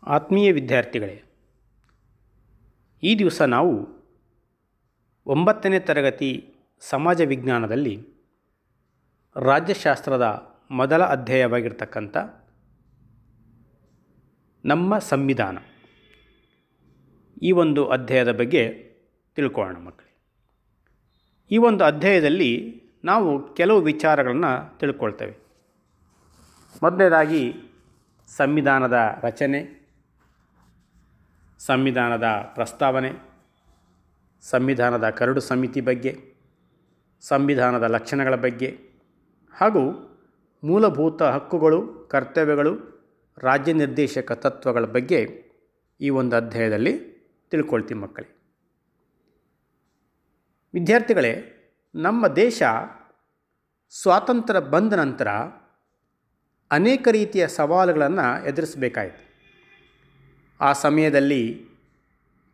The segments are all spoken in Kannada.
ಆತ್ಮೀಯ ವಿದ್ಯಾರ್ಥಿಗಳೇ, ಈ ದಿವಸ ನಾವು 9ನೇ ತರಗತಿ ಸಮಾಜ ವಿಜ್ಞಾನದಲ್ಲಿ ರಾಜ್ಯಶಾಸ್ತ್ರದ ಮೊದಲ ಅಧ್ಯಾಯವಾಗಿರ್ತಕ್ಕಂಥ ನಮ್ಮ ಸಂವಿಧಾನ ಈ ಒಂದು ಅಧ್ಯಾಯದ ಬಗ್ಗೆ ತಿಳ್ಕೊಳ್ಳೋಣ ಮಕ್ಕಳೇ. ಈ ಒಂದು ಅಧ್ಯಾಯದಲ್ಲಿ ನಾವು ಕೆಲವು ವಿಚಾರಗಳನ್ನು ತಿಳ್ಕೊಳ್ತೇವೆ. ಮೊದಲನೇದಾಗಿ ಸಂವಿಧಾನದ ರಚನೆ, ಸಂವಿಧಾನದ ಪ್ರಸ್ತಾವನೆ, ಸಂವಿಧಾನದ ಕರಡು ಸಮಿತಿ ಬಗ್ಗೆ, ಸಂವಿಧಾನದ ಲಕ್ಷಣಗಳ ಬಗ್ಗೆ ಹಾಗೂ ಮೂಲಭೂತ ಹಕ್ಕುಗಳು, ಕರ್ತವ್ಯಗಳು, ರಾಜ್ಯ ನಿರ್ದೇಶಕ ತತ್ವಗಳ ಬಗ್ಗೆ ಈ ಒಂದು ಅಧ್ಯಾಯದಲ್ಲಿ ತಿಳ್ಕೊಳ್ತೀವಿ ಮಕ್ಕಳೇ. ವಿದ್ಯಾರ್ಥಿಗಳೇ, ನಮ್ಮ ದೇಶ ಸ್ವಾತಂತ್ರ್ಯ ಬಂದ ನಂತರ ಅನೇಕ ರೀತಿಯ ಸವಾಲುಗಳನ್ನು ಎದುರಿಸಬೇಕಾಯಿತು. ಆ ಸಮಯದಲ್ಲಿ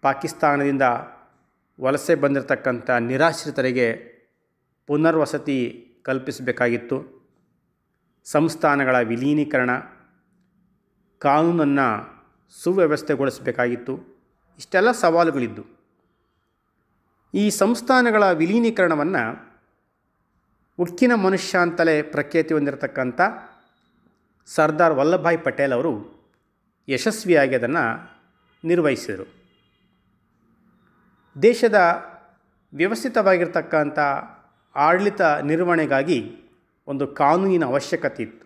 ಪಾಕಿಸ್ತಾನದಿಂದ ವಲಸೆ ಬಂದಿರತಕ್ಕಂಥ ನಿರಾಶ್ರಿತರಿಗೆ ಪುನರ್ವಸತಿ ಕಲ್ಪಿಸಬೇಕಾಗಿತ್ತು. ಸಂಸ್ಥಾನಗಳ ವಿಲೀನೀಕರಣ, ಕಾನೂನನ್ನು ಸುವ್ಯವಸ್ಥೆಗೊಳಿಸಬೇಕಾಗಿತ್ತು. ಇಷ್ಟೆಲ್ಲ ಸವಾಲುಗಳಿದ್ದು ಈ ಸಂಸ್ಥಾನಗಳ ವಿಲೀನೀಕರಣವನ್ನು ಉಕ್ಕಿನ ಮನುಷ್ಯ ಅಂತಲೇ ಪ್ರಖ್ಯಾತಿ ಹೊಂದಿರತಕ್ಕಂಥ ಸರ್ದಾರ್ ವಲ್ಲಭಭಾಯಿ ಪಟೇಲ್ ಅವರು ಯಶಸ್ವಿಯಾಗಿ ಅದನ್ನು ನಿರ್ವಹಿಸಿದರು. ದೇಶದ ವ್ಯವಸ್ಥಿತವಾಗಿರ್ತಕ್ಕಂಥ ಆಡಳಿತ ನಿರ್ವಹಣೆಗಾಗಿ ಒಂದು ಕಾನೂನಿನ ಅವಶ್ಯಕತೆ ಇತ್ತು.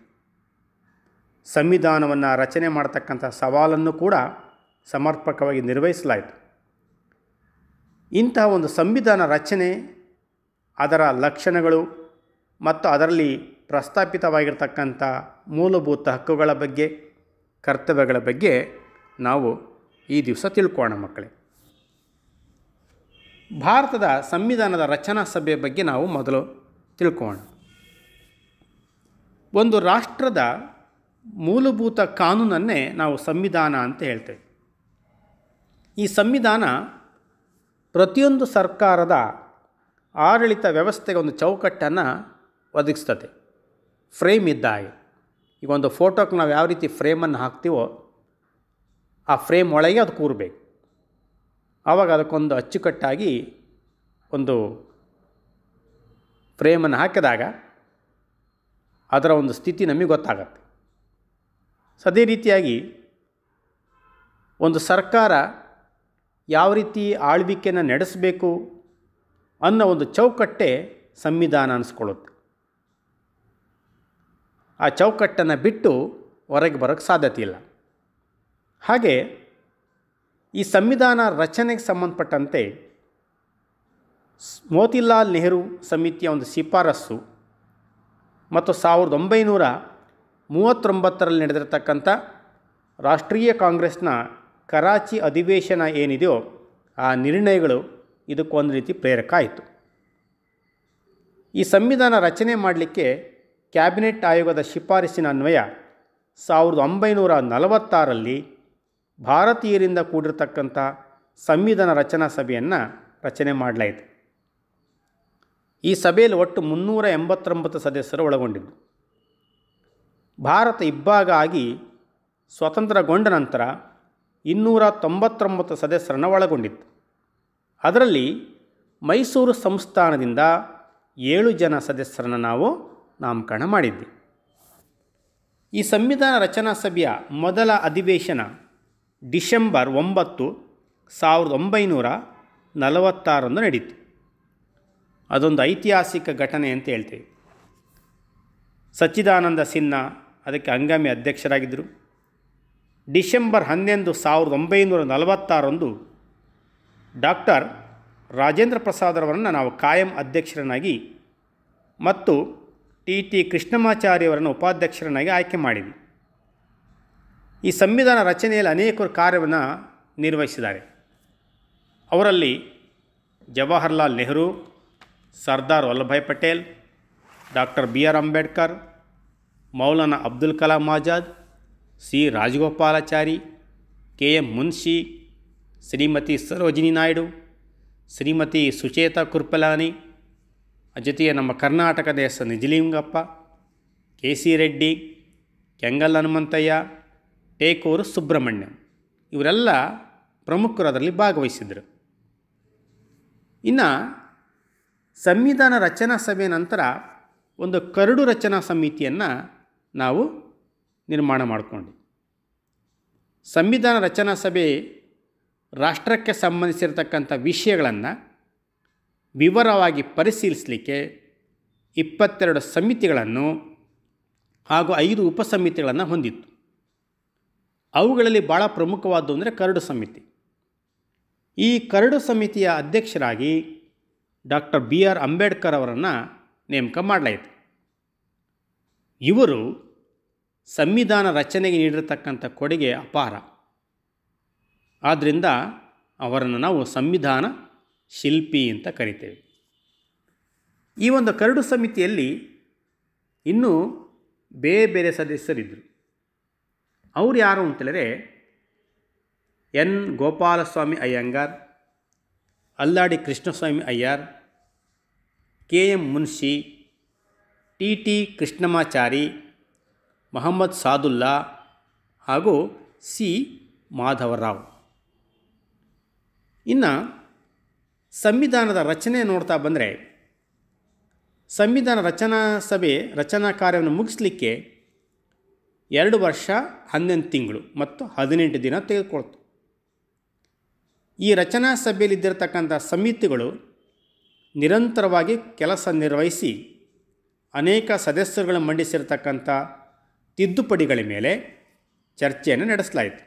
ಸಂವಿಧಾನವನ್ನು ರಚನೆ ಮಾಡತಕ್ಕಂಥ ಸವಾಲನ್ನು ಕೂಡ ಸಮರ್ಪಕವಾಗಿ ನಿರ್ವಹಿಸಲಾಯಿತು. ಇಂತಹ ಒಂದು ಸಂವಿಧಾನ ರಚನೆ, ಅದರ ಲಕ್ಷಣಗಳು ಮತ್ತು ಅದರಲ್ಲಿ ಪ್ರಸ್ತಾಪಿತವಾಗಿರ್ತಕ್ಕಂಥ ಮೂಲಭೂತ ಹಕ್ಕುಗಳ ಬಗ್ಗೆ, ಕರ್ತವ್ಯಗಳ ಬಗ್ಗೆ ನಾವು ಈ ದಿವಸ ತಿಳ್ಕೊಳ್ಳೋಣ ಮಕ್ಕಳೇ. ಭಾರತದ ಸಂವಿಧಾನದ ರಚನಾ ಸಭೆಯ ಬಗ್ಗೆ ನಾವು ಮೊದಲು ತಿಳ್ಕೊಳ್ಳೋಣ. ಒಂದು ರಾಷ್ಟ್ರದ ಮೂಲಭೂತ ಕಾನೂನನ್ನೇ ನಾವು ಸಂವಿಧಾನ ಅಂತ ಹೇಳ್ತೇವೆ. ಈ ಸಂವಿಧಾನ ಪ್ರತಿಯೊಂದು ಸರ್ಕಾರದ ಆಡಳಿತ ವ್ಯವಸ್ಥೆಗೆ ಒಂದು ಚೌಕಟ್ಟನ್ನು ಒದಗಿಸ್ತದೆ. ಫ್ರೇಮ್ ಇದ್ದ ಹಾಗೆ. ಈಗ ಒಂದು ಫೋಟೋಕ್ಕೆ ನಾವು ಯಾವ ರೀತಿ ಫ್ರೇಮನ್ನು ಹಾಕ್ತೀವೋ ಆ ಫ್ರೇಮ್ ಒಳಗೆ ಅದು ಕೂರಬೇಕು. ಆವಾಗ ಅದಕ್ಕೊಂದು ಅಚ್ಚುಕಟ್ಟಾಗಿ ಒಂದು ಫ್ರೇಮನ್ನು ಹಾಕಿದಾಗ ಅದರ ಒಂದು ಸ್ಥಿತಿ ನಮಗೆ ಗೊತ್ತಾಗತ್ತೆ. ಅದೇ ರೀತಿಯಾಗಿ ಒಂದು ಸರ್ಕಾರ ಯಾವ ರೀತಿ ಆಳ್ವಿಕೆಯನ್ನು ನಡೆಸಬೇಕು ಅನ್ನೋ ಒಂದು ಚೌಕಟ್ಟೆ ಸಂವಿಧಾನ ಅನಿಸ್ಕೊಳ್ಳುತ್ತೆ. ಆ ಚೌಕಟ್ಟನ್ನು ಬಿಟ್ಟು ಹೊರಗೆ ಬರೋಕ್ಕೆ ಸಾಧ್ಯತೆ ಇಲ್ಲ. ಹಾಗೆ ಈ ಸಂವಿಧಾನ ರಚನೆಗೆ ಸಂಬಂಧಪಟ್ಟಂತೆ ಮೋತಿಲಾಲ್ ನೆಹರು ಸಮಿತಿಯ ಒಂದು ಶಿಫಾರಸ್ಸು ಮತ್ತು 1939ರಲ್ಲಿ ನಡೆದಿರತಕ್ಕಂಥ ರಾಷ್ಟ್ರೀಯ ಕಾಂಗ್ರೆಸ್ನ ಕರಾಚಿ ಅಧಿವೇಶನ ಏನಿದೆಯೋ ಆ ನಿರ್ಣಯಗಳು ಇದಕ್ಕೊಂದು ರೀತಿ ಪ್ರೇರಕ ಆಯಿತು. ಈ ಸಂವಿಧಾನ ರಚನೆ ಮಾಡಲಿಕ್ಕೆ ಕ್ಯಾಬಿನೆಟ್ ಆಯೋಗದ ಶಿಫಾರಸಿನ ಅನ್ವಯ 1946ರಲ್ಲಿ ಭಾರತೀಯರಿಂದ ಕೂಡಿರತಕ್ಕಂಥ ಸಂವಿಧಾನ ರಚನಾ ಸಭೆಯನ್ನು ರಚನೆ ಮಾಡಲಾಯಿತು. ಈ ಸಭೆಯಲ್ಲಿ ಒಟ್ಟು 389 ಸದಸ್ಯರು ಒಳಗೊಂಡಿದ್ದು. ಭಾರತ ಇಬ್ಬಾಗ ಆಗಿ ಸ್ವತಂತ್ರಗೊಂಡ ನಂತರ 299 ಸದಸ್ಯರನ್ನು ಒಳಗೊಂಡಿತ್ತು. ಅದರಲ್ಲಿ ಮೈಸೂರು ಸಂಸ್ಥಾನದಿಂದ 7 ಜನ ಸದಸ್ಯರನ್ನು ನಾವು ನಾಮಕರಣ ಮಾಡಿದ್ವಿ. ಈ ಸಂವಿಧಾನ ರಚನಾ ಸಭೆಯ ಮೊದಲ ಅಧಿವೇಶನ ಡಿಸೆಂಬರ್ 9, 1946 ನಡೀತು. ಅದೊಂದು ಐತಿಹಾಸಿಕ ಘಟನೆ ಅಂತ ಹೇಳ್ತೇವೆ. ಸಚ್ಚಿದಾನಂದ ಸಿನ್ಹಾ ಅದಕ್ಕೆ ಹಂಗಾಮಿ ಅಧ್ಯಕ್ಷರಾಗಿದ್ದರು. ಡಿಸೆಂಬರ್ 11, 1946 ಡಾಕ್ಟರ್ ರಾಜೇಂದ್ರ ಪ್ರಸಾದರವರನ್ನು ನಾವು ಕಾಯಂ ಅಧ್ಯಕ್ಷರನ್ನಾಗಿ ಮತ್ತು ಟಿ ಕೃಷ್ಣಮಾಚಾರ್ಯವರನ್ನು ಉಪಾಧ್ಯಕ್ಷರನ್ನಾಗಿ ಆಯ್ಕೆ ಮಾಡಿದ್ವಿ. ಈ ಸಂವಿಧಾನ ರಚನೆಯಲ್ಲಿ ಅನೇಕರು ಕಾರ್ಯವನ್ನು ನಿರ್ವಹಿಸಿದ್ದಾರೆ. ಅವರಲ್ಲಿ Jawaharlal Nehru, Sardar Vallabhbhai Patel, doctor BR Ambedkar, Maulana Abdul Kalam Azad, C Rajagopalachari, KM Munshi, Shrimati Sarojini Naidu, Shrimati Sucheta Kripalani, ಜೊತೆಗೆ ನಮ್ಮ ಕರ್ನಾಟಕದ ನಿಜಲಿಂಗಪ್ಪ, KC ರೆಡ್ಡಿ, ಕೆಂಗಲ್ ಹನುಮಂತಯ್ಯ, ಟೇಕೂರು ಸುಬ್ರಹ್ಮಣ್ಯಂ ಇವರೆಲ್ಲ ಪ್ರಮುಖರು ಅದರಲ್ಲಿ ಭಾಗವಹಿಸಿದರು. ಇನ್ನು ಸಂವಿಧಾನ ರಚನಾ ಸಭೆ ನಂತರ ಒಂದು ಕರಡು ರಚನಾ ಸಮಿತಿಯನ್ನು ನಾವು ನಿರ್ಮಾಣ ಮಾಡಿಕೊಂಡ್ವಿ. ಸಂವಿಧಾನ ರಚನಾ ಸಭೆ ರಾಷ್ಟ್ರಕ್ಕೆ ಸಂಬಂಧಿಸಿರತಕ್ಕಂಥ ವಿಷಯಗಳನ್ನು ವಿವರವಾಗಿ ಪರಿಶೀಲಿಸಲಿಕ್ಕೆ 22 ಸಮಿತಿಗಳನ್ನು ಹಾಗೂ 5 ಉಪಸಮಿತಿಗಳನ್ನು ಹೊಂದಿತ್ತು. ಅವುಗಳಲ್ಲಿ ಭಾಳ ಪ್ರಮುಖವಾದ್ದು ಅಂದರೆ ಕರಡು ಸಮಿತಿ. ಈ ಕರಡು ಸಮಿತಿಯ ಅಧ್ಯಕ್ಷರಾಗಿ ಡಾಕ್ಟರ್ BR ಅಂಬೇಡ್ಕರ್ ಅವರನ್ನು ನೇಮಕ ಮಾಡಲಾಯಿತು. ಇವರು ಸಂವಿಧಾನ ರಚನೆಗೆ ನೀಡಿರತಕ್ಕಂಥ ಕೊಡುಗೆ ಅಪಾರ. ಆದ್ದರಿಂದ ಅವರನ್ನು ನಾವು ಸಂವಿಧಾನ ಶಿಲ್ಪಿ ಅಂತ ಕರಿತೇವೆ. ಈ ಒಂದು ಕರಡು ಸಮಿತಿಯಲ್ಲಿ ಇನ್ನೂ ಬೇರೆ ಬೇರೆ ಸದಸ್ಯರಿದ್ದರು. ಅವರು ಯಾರು ಅಂತೇಳಿದರೆ ಎನ್ ಗೋಪಾಲಸ್ವಾಮಿ ಅಯ್ಯಂಗಾರ್, ಅಲ್ಲಾಡಿ ಕೃಷ್ಣಸ್ವಾಮಿ ಅಯ್ಯರ್, KM ಮುನ್ಷಿ, TT ಕೃಷ್ಣಮಾಚಾರಿ, ಮೊಹಮ್ಮದ್ ಸಾದುಲ್ಲಾ ಹಾಗೂ C ಮಾಧವರಾವ್. ಇನ್ನು ಸಂವಿಧಾನದ ರಚನೆ ನೋಡ್ತಾ ಬಂದರೆ ಸಂವಿಧಾನ ರಚನಾ ಸಭೆ ರಚನಾ ಕಾರ್ಯವನ್ನು ಮುಗಿಸ್ಲಿಕ್ಕೆ 2 ವರ್ಷ 11 ತಿಂಗಳು ಮತ್ತು 18 ದಿನ ತೆಗೆದುಕೊಳ್ತು. ಈ ರಚನಾ ಸಭೆಯಲ್ಲಿದ್ದಿರತಕ್ಕಂಥ ಸಮಿತಿಗಳು ನಿರಂತರವಾಗಿ ಕೆಲಸ ನಿರ್ವಹಿಸಿ ಅನೇಕ ಸದಸ್ಯರುಗಳು ಮಂಡಿಸಿರತಕ್ಕಂಥ ತಿದ್ದುಪಡಿಗಳ ಮೇಲೆ ಚರ್ಚೆಯನ್ನು ನಡೆಸಲಾಯಿತು.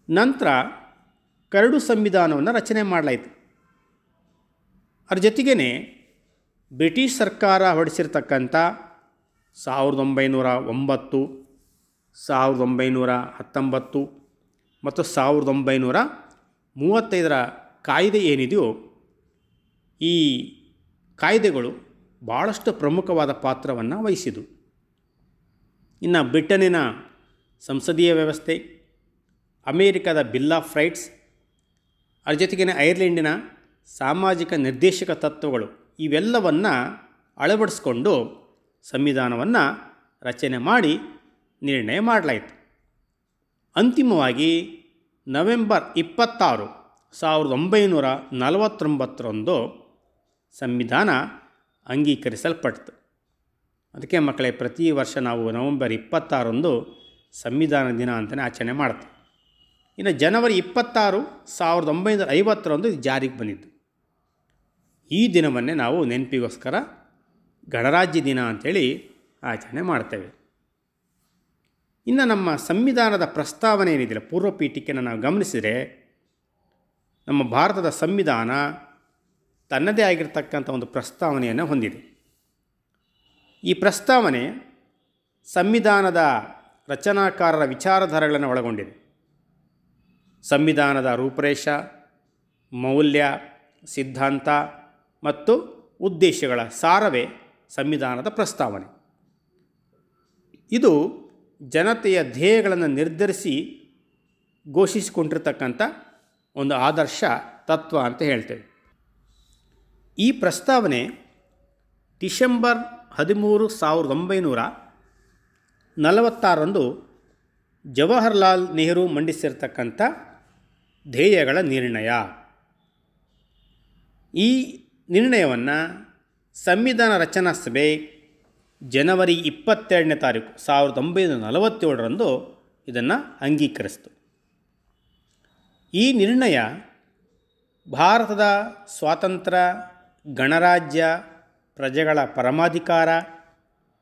ನಂತರ ಕರಡು ಸಂವಿಧಾನವನ್ನು ರಚನೆ ಮಾಡಲಾಯಿತು. ಅದರ ಜೊತೆಗೇ ಬ್ರಿಟಿಷ್ ಸರ್ಕಾರ ಹೊರಡಿಸಿರ್ತಕ್ಕಂಥ 1909, 1919 ಮತ್ತು 1935 ಕಾಯ್ದೆ ಏನಿದೆಯೋ ಈ ಕಾಯ್ದೆಗಳು ಭಾಳಷ್ಟು ಪ್ರಮುಖವಾದ ಪಾತ್ರವನ್ನು ವಹಿಸಿದವು. ಇನ್ನು ಬ್ರಿಟನ್ನಿನ ಸಂಸದೀಯ ವ್ಯವಸ್ಥೆ, ಅಮೇರಿಕದ ಬಿಲ್ ಆಫ್ ರೈಟ್ಸ್, ಅದರ ಜೊತೆಗೇ ಐರ್ಲೆಂಡಿನ ಸಾಮಾಜಿಕ ನಿರ್ದೇಶಕ ತತ್ವಗಳು ಇವೆಲ್ಲವನ್ನು ಅಳವಡಿಸ್ಕೊಂಡು ಸಂವಿಧಾನವನ್ನು ರಚನೆ ಮಾಡಿ ನಿರ್ಣಯ ಮಾಡಲಾಯಿತು. ಅಂತಿಮವಾಗಿ ನವೆಂಬರ್ 26, 1949 ಸಂವಿಧಾನ ಅಂಗೀಕರಿಸಲ್ಪಟ್ಟಿತು. ಅದಕ್ಕೆ ಮಕ್ಕಳೇ ಪ್ರತಿ ವರ್ಷ ನಾವು ನವೆಂಬರ್ 26 ಸಂವಿಧಾನ ದಿನ ಅಂತಲೇ ಆಚರಣೆ ಮಾಡ್ತೀವಿ. ಇನ್ನು ಜನವರಿ 26, 1950 ಇದು ಜಾರಿಗೆ ಬಂದಿದ್ದು. ಈ ದಿನವನ್ನೇ ನಾವು ನೆನಪಿಗೋಸ್ಕರ ಗಣರಾಜ್ಯ ದಿನ ಅಂಥೇಳಿ ಆಚರಣೆ ಮಾಡ್ತೇವೆ. ಇನ್ನು ನಮ್ಮ ಸಂವಿಧಾನದ ಪ್ರಸ್ತಾವನೆ ಏನಿದೆಯಲ್ಲ, ಪೂರ್ವ ಪೀಠಿಕೆಯನ್ನು ನಾವು ಗಮನಿಸಿದರೆ ನಮ್ಮ ಭಾರತದ ಸಂವಿಧಾನ ತನ್ನದೇ ಆಗಿರ್ತಕ್ಕಂಥ ಒಂದು ಪ್ರಸ್ತಾವನೆಯನ್ನು ಹೊಂದಿದೆ. ಈ ಪ್ರಸ್ತಾವನೆ ಸಂವಿಧಾನದ ರಚನಾಕಾರರ ವಿಚಾರಧಾರೆಗಳನ್ನು ಒಳಗೊಂಡಿದೆ. ಸಂವಿಧಾನದ ರೂಪರೇಷ, ಮೌಲ್ಯ, ಸಿದ್ಧಾಂತ ಮತ್ತು ಉದ್ದೇಶಗಳ ಸಾರವೇ ಸಂವಿಧಾನದ ಪ್ರಸ್ತಾವನೆ. ಇದು ಜನತೆಯ ಧ್ಯೇಯಗಳನ್ನು ನಿರ್ಧರಿಸಿ ಘೋಷಿಸಿಕೊಂಡಿರ್ತಕ್ಕಂಥ ಒಂದು ಆದರ್ಶ ತತ್ವ ಅಂತ ಹೇಳ್ತೇವೆ. ಈ ಪ್ರಸ್ತಾವನೆ ಡಿಸೆಂಬರ್ 13, 1946 ಜವಾಹರ್ಲಾಲ್ ನೆಹರು ಮಂಡಿಸಿರ್ತಕ್ಕಂಥ ಧ್ಯೇಯಗಳ ನಿರ್ಣಯ. ಈ ನಿರ್ಣಯವನ್ನು ಸಂವಿಧಾನ ರಚನಾ ಸಭೆ ಜನವರಿ 22ನೇ ತಾರೀಕು 1947 ಇದನ್ನು ಅಂಗೀಕರಿಸಿತು. ಈ ನಿರ್ಣಯ ಭಾರತದ ಸ್ವಾತಂತ್ರ್ಯ, ಗಣರಾಜ್ಯ, ಪ್ರಜೆಗಳ ಪರಮಾಧಿಕಾರ,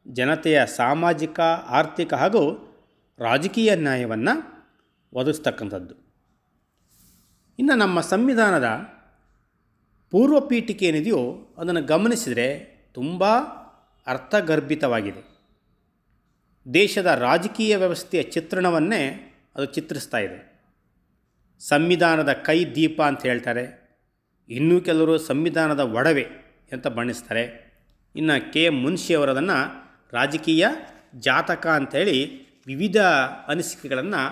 ಜನತೆಯ ಸಾಮಾಜಿಕ, ಆರ್ಥಿಕ ಹಾಗೂ ರಾಜಕೀಯ ನ್ಯಾಯವನ್ನು ಒದಗಿಸ್ತಕ್ಕಂಥದ್ದು. ಇನ್ನು ನಮ್ಮ ಸಂವಿಧಾನದ ಪೂರ್ವ ಪೀಠಿಕೆ ಏನಿದೆಯೋ ಅದನ್ನು ಗಮನಿಸಿದರೆ ತುಂಬ ಅರ್ಥಗರ್ಭಿತವಾಗಿದೆ. ದೇಶದ ರಾಜಕೀಯ ವ್ಯವಸ್ಥೆಯ ಚಿತ್ರಣವನ್ನೇ ಅದು ಚಿತ್ರಿಸ್ತಾ ಇದೆ. ಸಂವಿಧಾನದ ಕೈ ದೀಪ ಅಂತ ಹೇಳ್ತಾರೆ, ಇನ್ನೂ ಕೆಲವರು ಸಂವಿಧಾನದ ಒಡವೆ ಅಂತ ಬಣ್ಣಿಸ್ತಾರೆ. ಇನ್ನು KM ಮುನ್ಷಿ ಅವರದನ್ನು ರಾಜಕೀಯ ಜಾತಕ ಅಂಥೇಳಿ ವಿವಿಧ ಅನಿಸಿಕೆಗಳನ್ನು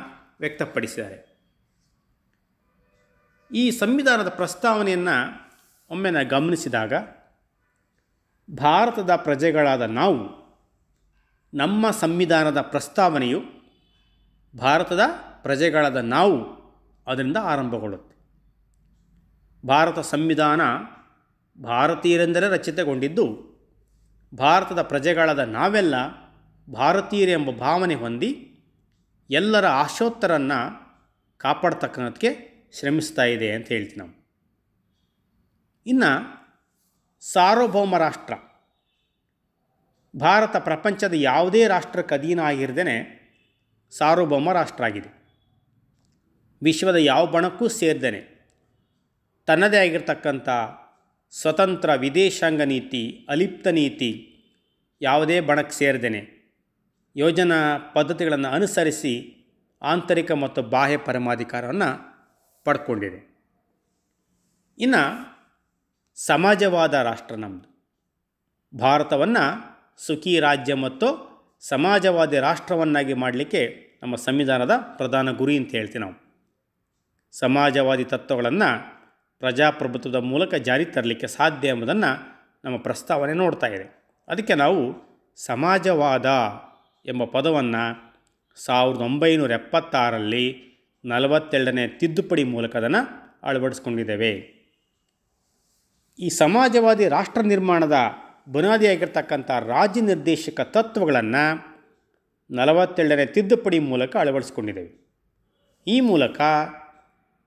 ವ್ಯಕ್ತಪಡಿಸಿದ್ದಾರೆ. ಈ ಸಂವಿಧಾನದ ಪ್ರಸ್ತಾವನೆಯನ್ನು ಒಮ್ಮೆ ನಾವು ಗಮನಿಸಿದಾಗ ಭಾರತದ ಪ್ರಜೆಗಳಾದ ನಾವು ನಮ್ಮ ಸಂವಿಧಾನದ ಪ್ರಸ್ತಾವನೆಯು ಭಾರತದ ಪ್ರಜೆಗಳಾದ ನಾವು ಅದರಿಂದ ಆರಂಭಗೊಳ್ಳುತ್ತೆ. ಭಾರತ ಸಂವಿಧಾನ ಭಾರತೀಯರೆಂದರೆ ರಚಿತಗೊಂಡಿದ್ದು ಭಾರತದ ಪ್ರಜೆಗಳಾದ ನಾವೆಲ್ಲ ಭಾರತೀಯರೆಂಬ ಭಾವನೆ ಹೊಂದಿ ಎಲ್ಲರ ಆಶೋತ್ತರನ್ನು ಕಾಪಾಡ್ತಕ್ಕಂಥಕ್ಕೆ ಶ್ರಮಿಸ್ತಾ ಇದೆ ಅಂತ ಹೇಳ್ತೀವಿ ನಾವು. ಇನ್ನು ಸಾರ್ವಭೌಮ ರಾಷ್ಟ್ರ. ಭಾರತ ಪ್ರಪಂಚದ ಯಾವುದೇ ರಾಷ್ಟ್ರಕ್ಕೆ ಅಧೀನ ಆಗಿರದೇ ಸಾರ್ವಭೌಮ ರಾಷ್ಟ್ರ ಆಗಿದೆ. ವಿಶ್ವದ ಯಾವ ಬಣಕ್ಕೂ ಸೇರ್ದೇನೆ ತನ್ನದೇ ಆಗಿರ್ತಕ್ಕಂಥ ಸ್ವತಂತ್ರ ವಿದೇಶಾಂಗ ನೀತಿ, ಅಲಿಪ್ತ ನೀತಿ, ಯಾವುದೇ ಬಣಕ್ಕೆ ಸೇರ್ದೇನೆ ಯೋಜನಾ ಪದ್ಧತಿಗಳನ್ನು ಅನುಸರಿಸಿ ಆಂತರಿಕ ಮತ್ತು ಬಾಹ್ಯ ಪರಮಾಧಿಕಾರವನ್ನು ಪಡ್ಕೊಂಡಿದೆ. ಇನ್ನು ಸಮಾಜವಾದ ರಾಷ್ಟ್ರ ನಮ್ಮದು. ಭಾರತವನ್ನು ಸುಖಿ ರಾಜ್ಯ ಮತ್ತು ಸಮಾಜವಾದಿ ರಾಷ್ಟ್ರವನ್ನಾಗಿ ಮಾಡಲಿಕ್ಕೆ ನಮ್ಮ ಸಂವಿಧಾನದ ಪ್ರಧಾನ ಗುರಿ ಅಂತ ಹೇಳ್ತೀವಿ ನಾವು. ಸಮಾಜವಾದಿ ತತ್ವಗಳನ್ನು ಪ್ರಜಾಪ್ರಭುತ್ವದ ಮೂಲಕ ಜಾರಿ ತರಲಿಕ್ಕೆ ಸಾಧ್ಯ ಎಂಬುದನ್ನು ನಮ್ಮ ಪ್ರಸ್ತಾವನೆ ನೋಡ್ತಾ ಇದೆ. ಅದಕ್ಕೆ ನಾವು ಸಮಾಜವಾದ ಎಂಬ ಪದವನ್ನು 1976ರಲ್ಲಿ 42ನೇ ತಿದ್ದುಪಡಿ ಮೂಲಕ ಅದನ್ನು ಅಳವಡಿಸ್ಕೊಂಡಿದ್ದೇವೆ. ಈ ಸಮಾಜವಾದಿ ರಾಷ್ಟ್ರ ನಿರ್ಮಾಣದ ಬುನಾದಿಯಾಗಿರ್ತಕ್ಕಂಥ ರಾಜ್ಯ ನಿರ್ದೇಶಕ ತತ್ವಗಳನ್ನು 42ನೇ ತಿದ್ದುಪಡಿ ಮೂಲಕ ಅಳವಡಿಸ್ಕೊಂಡಿದ್ದೇವೆ. ಈ ಮೂಲಕ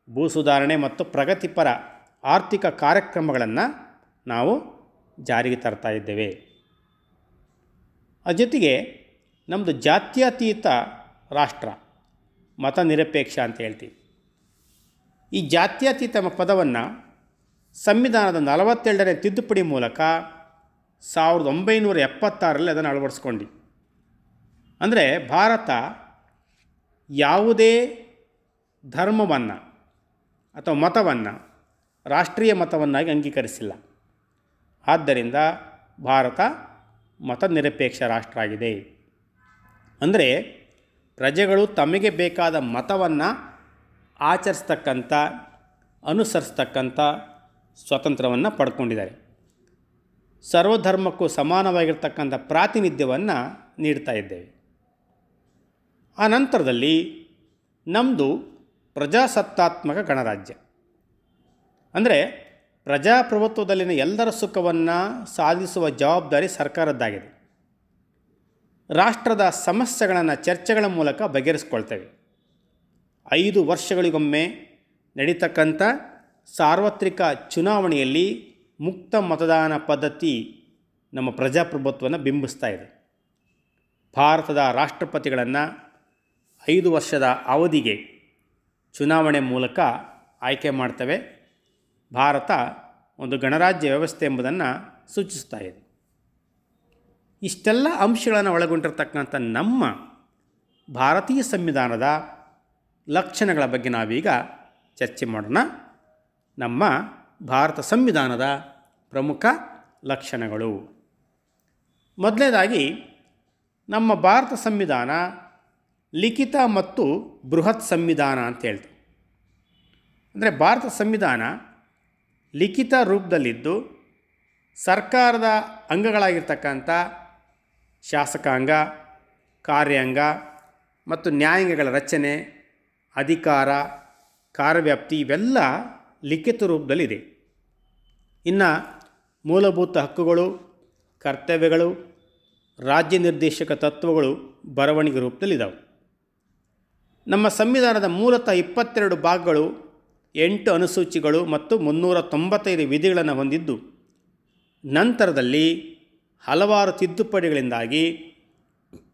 ಭೂ ಸುಧಾರಣೆ ಮತ್ತು ಪ್ರಗತಿಪರ ಆರ್ಥಿಕ ಕಾರ್ಯಕ್ರಮಗಳನ್ನು ನಾವು ಜಾರಿಗೆ ತರ್ತಾ ಇದ್ದೇವೆ. ಅದ್ರ ಜೊತೆಗೆ ನಮ್ಮದು ಜಾತ್ಯತೀತ ರಾಷ್ಟ್ರ, ಮತ ನಿರಪೇಕ್ಷ ಅಂತ ಹೇಳ್ತೀವಿ. ಈ ಜಾತ್ಯತೀತ ಎಂಬ ಪದವನ್ನು ಸಂವಿಧಾನದ 42ನೇ ತಿದ್ದುಪಡಿ ಮೂಲಕ 1976ರಲ್ಲಿ ಅದನ್ನು ಅಳವಡಿಸ್ಕೊಂಡು, ಅಂದರೆ ಭಾರತ ಯಾವುದೇ ಧರ್ಮವನ್ನು ಅಥವಾ ಮತವನ್ನು ರಾಷ್ಟ್ರೀಯ ಮತವನ್ನಾಗಿ ಅಂಗೀಕರಿಸಿಲ್ಲ. ಆದ್ದರಿಂದ ಭಾರತ ಮತ ನಿರಪೇಕ್ಷ ರಾಷ್ಟ್ರ ಆಗಿದೆ. ಅಂದರೆ ಪ್ರಜೆಗಳು ತಮಗೆ ಬೇಕಾದ ಮತವನ್ನು ಆಚರಿಸ್ತಕ್ಕಂಥ, ಅನುಸರಿಸ್ತಕ್ಕಂಥ ಸ್ವಾತಂತ್ರ್ಯವನ್ನು ಪಡ್ಕೊಂಡಿದ್ದಾರೆ. ಸರ್ವಧರ್ಮಕ್ಕೂ ಸಮಾನವಾಗಿರ್ತಕ್ಕಂಥ ಪ್ರಾತಿನಿಧ್ಯವನ್ನು ನೀಡ್ತಾ ಇದ್ದೇವೆ. ಆ ನಂತರದಲ್ಲಿ ನಮ್ಮದು ಪ್ರಜಾಸತ್ತಾತ್ಮಕ ಗಣರಾಜ್ಯ. ಅಂದರೆ ಪ್ರಜಾಪ್ರಭುತ್ವದಲ್ಲಿನ ಎಲ್ಲರ ಸುಖವನ್ನು ಸಾಧಿಸುವ ಜವಾಬ್ದಾರಿ ಸರ್ಕಾರದ್ದಾಗಿದೆ. ರಾಷ್ಟ್ರದ ಸಮಸ್ಯೆಗಳನ್ನು ಚರ್ಚೆಗಳ ಮೂಲಕ ಬಗೆಹರಿಸ್ಕೊಳ್ತೇವೆ. 5 ವರ್ಷಗಳಿಗೊಮ್ಮೆ ನಡೀತಕ್ಕಂಥ ಸಾರ್ವತ್ರಿಕ ಚುನಾವಣೆಯಲ್ಲಿ ಮುಕ್ತ ಮತದಾನ ಪದ್ಧತಿ ನಮ್ಮ ಪ್ರಜಾಪ್ರಭುತ್ವವನ್ನು ಬಿಂಬಿಸ್ತಾ ಇದೆ. ಭಾರತದ ರಾಷ್ಟ್ರಪತಿಗಳನ್ನು 5 ವರ್ಷದ ಅವಧಿಗೆ ಚುನಾವಣೆ ಮೂಲಕ ಆಯ್ಕೆ ಮಾಡ್ತೇವೆ. ಭಾರತ ಒಂದು ಗಣರಾಜ್ಯ ವ್ಯವಸ್ಥೆ ಎಂಬುದನ್ನು ಸೂಚಿಸ್ತಾ ಇದೆ. ಇಷ್ಟೆಲ್ಲ ಅಂಶಗಳನ್ನು ಒಳಗೊಂಡಿರ್ತಕ್ಕಂಥ ನಮ್ಮ ಭಾರತೀಯ ಸಂವಿಧಾನದ ಲಕ್ಷಣಗಳ ಬಗ್ಗೆ ನಾವೀಗ ಚರ್ಚೆ ಮಾಡೋಣ. ನಮ್ಮ ಭಾರತ ಸಂವಿಧಾನದ ಪ್ರಮುಖ ಲಕ್ಷಣಗಳು. ಮೊದಲನೇದಾಗಿ, ನಮ್ಮ ಭಾರತ ಸಂವಿಧಾನ ಲಿಖಿತ ಮತ್ತು ಬೃಹತ್ ಸಂವಿಧಾನ ಅಂತ ಹೇಳ್ತೀವಿ. ಅಂದರೆ ಭಾರತ ಸಂವಿಧಾನ ಲಿಖಿತ ರೂಪದಲ್ಲಿದ್ದು ಸರ್ಕಾರದ ಅಂಗಗಳಾಗಿರ್ತಕ್ಕಂಥ ಶಾಸಕಾಂಗ, ಕಾರ್ಯಾಂಗ ಮತ್ತು ನ್ಯಾಯಾಂಗಗಳ ರಚನೆ, ಅಧಿಕಾರ, ಕಾರ್ಯವ್ಯಾಪ್ತಿ ಇವೆಲ್ಲ ಲಿಖಿತ ರೂಪದಲ್ಲಿದೆ. ಇನ್ನು ಮೂಲಭೂತ ಹಕ್ಕುಗಳು, ಕರ್ತವ್ಯಗಳು, ರಾಜ್ಯ ನಿರ್ದೇಶಕ ತತ್ವಗಳು ಬರವಣಿಗೆ ರೂಪದಲ್ಲಿದ್ದಾವೆ. ನಮ್ಮ ಸಂವಿಧಾನದ ಮೂಲತಃ 22 ಭಾಗಗಳು, 8 ಅನುಸೂಚಿಗಳು ಮತ್ತು 395 ವಿಧಿಗಳನ್ನು ಹೊಂದಿದ್ದು, ನಂತರದಲ್ಲಿ ಹಲವಾರು ತಿದ್ದುಪಡಿಗಳಿಂದಾಗಿ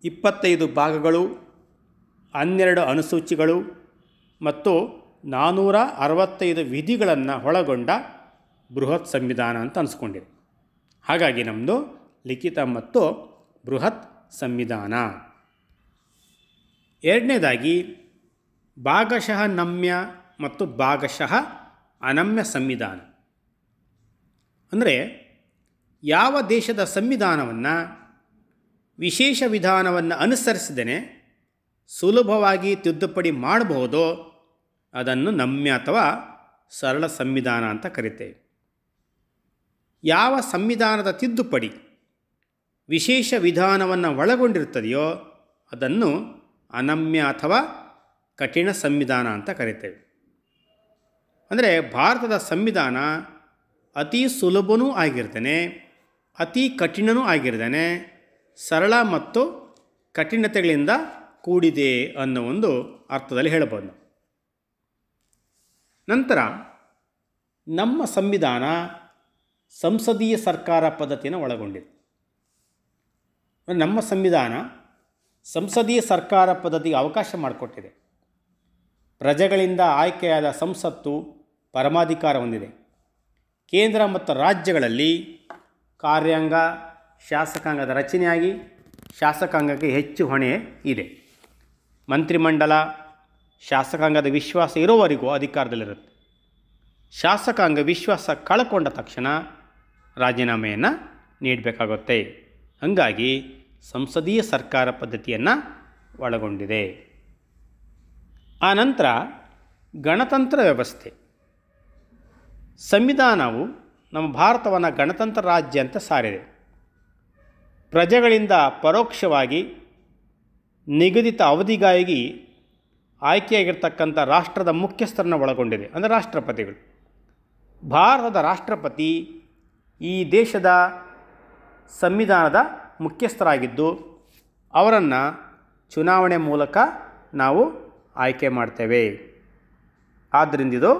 25 ಭಾಗಗಳು, 12 ಅನುಸೂಚಿಗಳು ಮತ್ತು 465 ವಿಧಿಗಳನ್ನು ಒಳಗೊಂಡ ಬೃಹತ್ ಸಂವಿಧಾನ ಅಂತ ಅನಿಸ್ಕೊಂಡಿದೆ. ಹಾಗಾಗಿ ನಮ್ಮದು ಲಿಖಿತ ಮತ್ತು ಬೃಹತ್ ಸಂವಿಧಾನ. ಎರಡನೇದಾಗಿ, ಭಾಗಶಃ ನಮ್ಯ ಮತ್ತು ಭಾಗಶಃ ಅನಮ್ಯ ಸಂವಿಧಾನ. ಅಂದರೆ ಯಾವ ದೇಶದ ಸಂವಿಧಾನವನ್ನು ವಿಶೇಷ ವಿಧಾನವನ್ನು ಅನುಸರಿಸಿದೇ ಸುಲಭವಾಗಿ ತಿದ್ದುಪಡಿ ಮಾಡಬಹುದೋ ಅದನ್ನು ನಮ್ಯ ಅಥವಾ ಸರಳ ಸಂವಿಧಾನ ಅಂತ ಕರಿತೇವೆ. ಯಾವ ಸಂವಿಧಾನದ ತಿದ್ದುಪಡಿ ವಿಶೇಷ ವಿಧಾನವನ್ನು ಒಳಗೊಂಡಿರ್ತದೆಯೋ ಅದನ್ನು ಅನಮ್ಯ ಅಥವಾ ಕಠಿಣ ಸಂವಿಧಾನ ಅಂತ ಕರಿತೇವೆ. ಅಂದರೆ ಭಾರತದ ಸಂವಿಧಾನ ಅತಿ ಸುಲಭನೂ ಆಗಿರ್ತಾನೆ, ಅತಿ ಕಠಿಣನೂ ಆಗಿರ್ತಾನೆ, ಸರಳ ಮತ್ತು ಕಠಿಣತೆಗಳಿಂದ ಕೂಡಿದೆ ಅನ್ನೋ ಒಂದು ಅರ್ಥದಲ್ಲಿ ಹೇಳ್ಬೋದು. ನಂತರ ನಮ್ಮ ಸಂವಿಧಾನ ಸಂಸದೀಯ ಸರ್ಕಾರ ಪದ್ಧತಿಯನ್ನು ಒಳಗೊಂಡಿದೆ. ನಮ್ಮ ಸಂವಿಧಾನ ಸಂಸದೀಯ ಸರ್ಕಾರ ಪದ್ಧತಿಗೆ ಅವಕಾಶ ಮಾಡಿಕೊಟ್ಟಿದೆ. ಪ್ರಜೆಗಳಿಂದ ಆಯ್ಕೆಯಾದ ಸಂಸತ್ತು ಪರಮಾಧಿಕಾರ ಹೊಂದಿದೆ. ಕೇಂದ್ರ ಮತ್ತು ರಾಜ್ಯಗಳಲ್ಲಿ ಕಾರ್ಯಾಂಗ, ಶಾಸಕಾಂಗದ ರಚನೆಯಾಗಿ ಶಾಸಕಾಂಗಕ್ಕೆ ಹೆಚ್ಚು ಹೊಣೆ ಇದೆ. ಮಂತ್ರಿಮಂಡಲ ಶಾಸಕಾಂಗದ ವಿಶ್ವಾಸ ಇರೋವರೆಗೂ ಅಧಿಕಾರದಲ್ಲಿರುತ್ತೆ. ಶಾಸಕಾಂಗ ವಿಶ್ವಾಸ ಕಳ್ಕೊಂಡ ತಕ್ಷಣ ರಾಜೀನಾಮೆಯನ್ನು ನೀಡಬೇಕಾಗುತ್ತೆ. ಹಾಗಾಗಿ ಸಂಸದೀಯ ಸರ್ಕಾರ ಪದ್ಧತಿಯನ್ನು ಒಳಗೊಂಡಿದೆ. ಆ ನಂತರ ಗಣತಂತ್ರ ವ್ಯವಸ್ಥೆ. ಸಂವಿಧಾನವು ನಮ್ಮ ಭಾರತವನ್ನು ಗಣತಂತ್ರ ರಾಜ್ಯ ಅಂತ ಸಾರಿದೆ. ಪ್ರಜೆಗಳಿಂದ ಪರೋಕ್ಷವಾಗಿ ನಿಗದಿತ ಅವಧಿಗಾಗಿ ಆಯ್ಕೆಯಾಗಿರ್ತಕ್ಕಂಥ ರಾಷ್ಟ್ರದ ಮುಖ್ಯಸ್ಥರನ್ನು ಒಳಗೊಂಡಿದೆ, ಅಂದರೆ ರಾಷ್ಟ್ರಪತಿಗಳು. ಭಾರತದ ರಾಷ್ಟ್ರಪತಿ ಈ ದೇಶದ ಸಂವಿಧಾನದ ಮುಖ್ಯಸ್ಥರಾಗಿದ್ದು ಅವರನ್ನು ಚುನಾವಣೆ ಮೂಲಕ ನಾವು ಆಯ್ಕೆ ಮಾಡ್ತೇವೆ. ಆದ್ದರಿಂದ ಇದು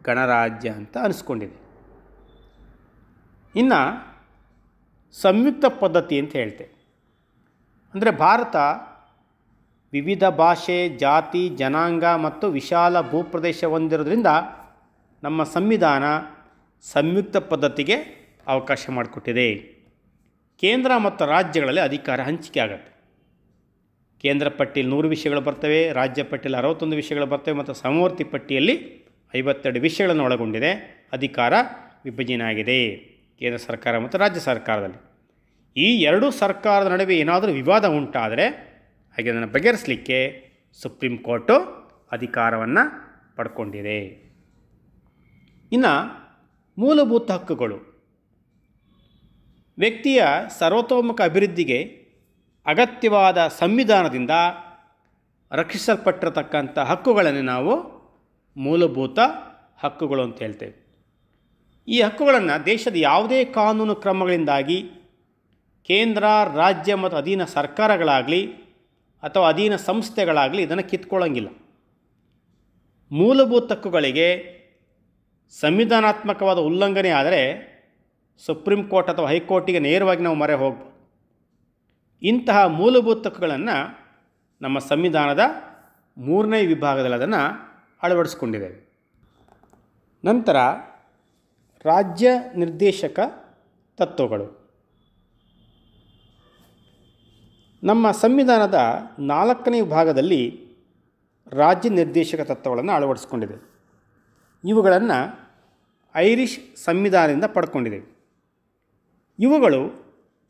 ಗಣರಾಜ್ಯ ಅಂತ ಅನಿಸ್ಕೊಂಡಿದೆ. ಇನ್ನು ಸಂಯುಕ್ತ ಪದ್ಧತಿ ಅಂತ ಹೇಳ್ತೇವೆ. ಅಂದರೆ ಭಾರತ ವಿವಿಧ ಭಾಷೆ, ಜಾತಿ, ಜನಾಂಗ ಮತ್ತು ವಿಶಾಲ ಭೂಪ್ರದೇಶ ಹೊಂದಿರೋದ್ರಿಂದ ನಮ್ಮ ಸಂವಿಧಾನ ಸಂಯುಕ್ತ ಪದ್ಧತಿಗೆ ಅವಕಾಶ ಮಾಡಿಕೊಟ್ಟಿದೆ. ಕೇಂದ್ರ ಮತ್ತು ರಾಜ್ಯಗಳಲ್ಲಿ ಅಧಿಕಾರ ಹಂಚಿಕೆ ಆಗುತ್ತೆ. ಕೇಂದ್ರ ಪಟ್ಟಿಯಲ್ಲಿ 100 ವಿಷಯಗಳು ಬರ್ತವೆ, ರಾಜ್ಯ ಪಟ್ಟಿಯಲ್ಲಿ 61 ವಿಷಯಗಳು ಬರ್ತವೆ ಮತ್ತು ಸಮವರ್ತಿ ಪಟ್ಟಿಯಲ್ಲಿ 52 ವಿಷಯಗಳನ್ನು ಒಳಗೊಂಡಿದೆ. ಅಧಿಕಾರ ವಿಭಜನೆ ಆಗಿದೆ ಕೇಂದ್ರ ಸರ್ಕಾರ ಮತ್ತು ರಾಜ್ಯ ಸರ್ಕಾರದಲ್ಲಿ. ಈ ಎರಡೂ ಸರ್ಕಾರದ ನಡುವೆ ಏನಾದರೂ ವಿವಾದ ಉಂಟಾದರೆ ಹಾಗೆ ಅದನ್ನು ಬಗೆಹರಿಸಲಿಕ್ಕೆ ಸುಪ್ರೀಂ ಕೋರ್ಟು ಅಧಿಕಾರವನ್ನು ಪಡ್ಕೊಂಡಿದೆ. ಇನ್ನು ಮೂಲಭೂತ ಹಕ್ಕುಗಳು. ವ್ಯಕ್ತಿಯ ಸರ್ವತೋಮುಖ ಅಭಿವೃದ್ಧಿಗೆ ಅಗತ್ಯವಾದ ಸಂವಿಧಾನದಿಂದ ರಕ್ಷಿಸಲ್ಪಟ್ಟಿರತಕ್ಕಂಥ ಹಕ್ಕುಗಳನ್ನು ನಾವು ಮೂಲಭೂತ ಹಕ್ಕುಗಳು ಅಂತ ಹೇಳ್ತೇವೆ. ಈ ಹಕ್ಕುಗಳನ್ನು ದೇಶದ ಯಾವುದೇ ಕಾನೂನು ಕ್ರಮಗಳಿಂದಾಗಿ ಕೇಂದ್ರ, ರಾಜ್ಯ ಮತ್ತು ಅಧೀನ ಸರ್ಕಾರಗಳಾಗಲಿ ಅಥವಾ ಅಧೀನ ಸಂಸ್ಥೆಗಳಾಗಲಿ ಇದನ್ನು ಕಿತ್ಕೊಳ್ಳೋಂಗಿಲ್ಲ. ಮೂಲಭೂತ ಹಕ್ಕುಗಳಿಗೆ ಸಂವಿಧಾನಾತ್ಮಕವಾದ ಉಲ್ಲಂಘನೆ ಆದರೆ ಸುಪ್ರೀಂ ಕೋರ್ಟ್ ಅಥವಾ ಹೈಕೋರ್ಟಿಗೆ ನೇರವಾಗಿ ನಾವು ಮೊರೆ ಹೋಗ್ಬೋದು. ಇಂತಹ ಮೂಲಭೂತ ಹಕ್ಕುಗಳನ್ನು ನಮ್ಮ ಸಂವಿಧಾನದ 3ನೇ ವಿಭಾಗದಲ್ಲಿ ಅದನ್ನು ಅಳವಡಿಸ್ಕೊಂಡಿದ್ದೇವೆ. ನಂತರ ರಾಜ್ಯ ನಿರ್ದೇಶಕ ತತ್ವಗಳು. ನಮ್ಮ ಸಂವಿಧಾನದ 4ನೇ ವಿಭಾಗದಲ್ಲಿ ರಾಜ್ಯ ನಿರ್ದೇಶಕ ತತ್ವಗಳನ್ನು ಅಳವಡಿಸ್ಕೊಂಡಿದೆ. ಇವುಗಳನ್ನು ಐರಿಷ್ ಸಂವಿಧಾನದಿಂದ ಪಡ್ಕೊಂಡಿದೆ. ಇವುಗಳು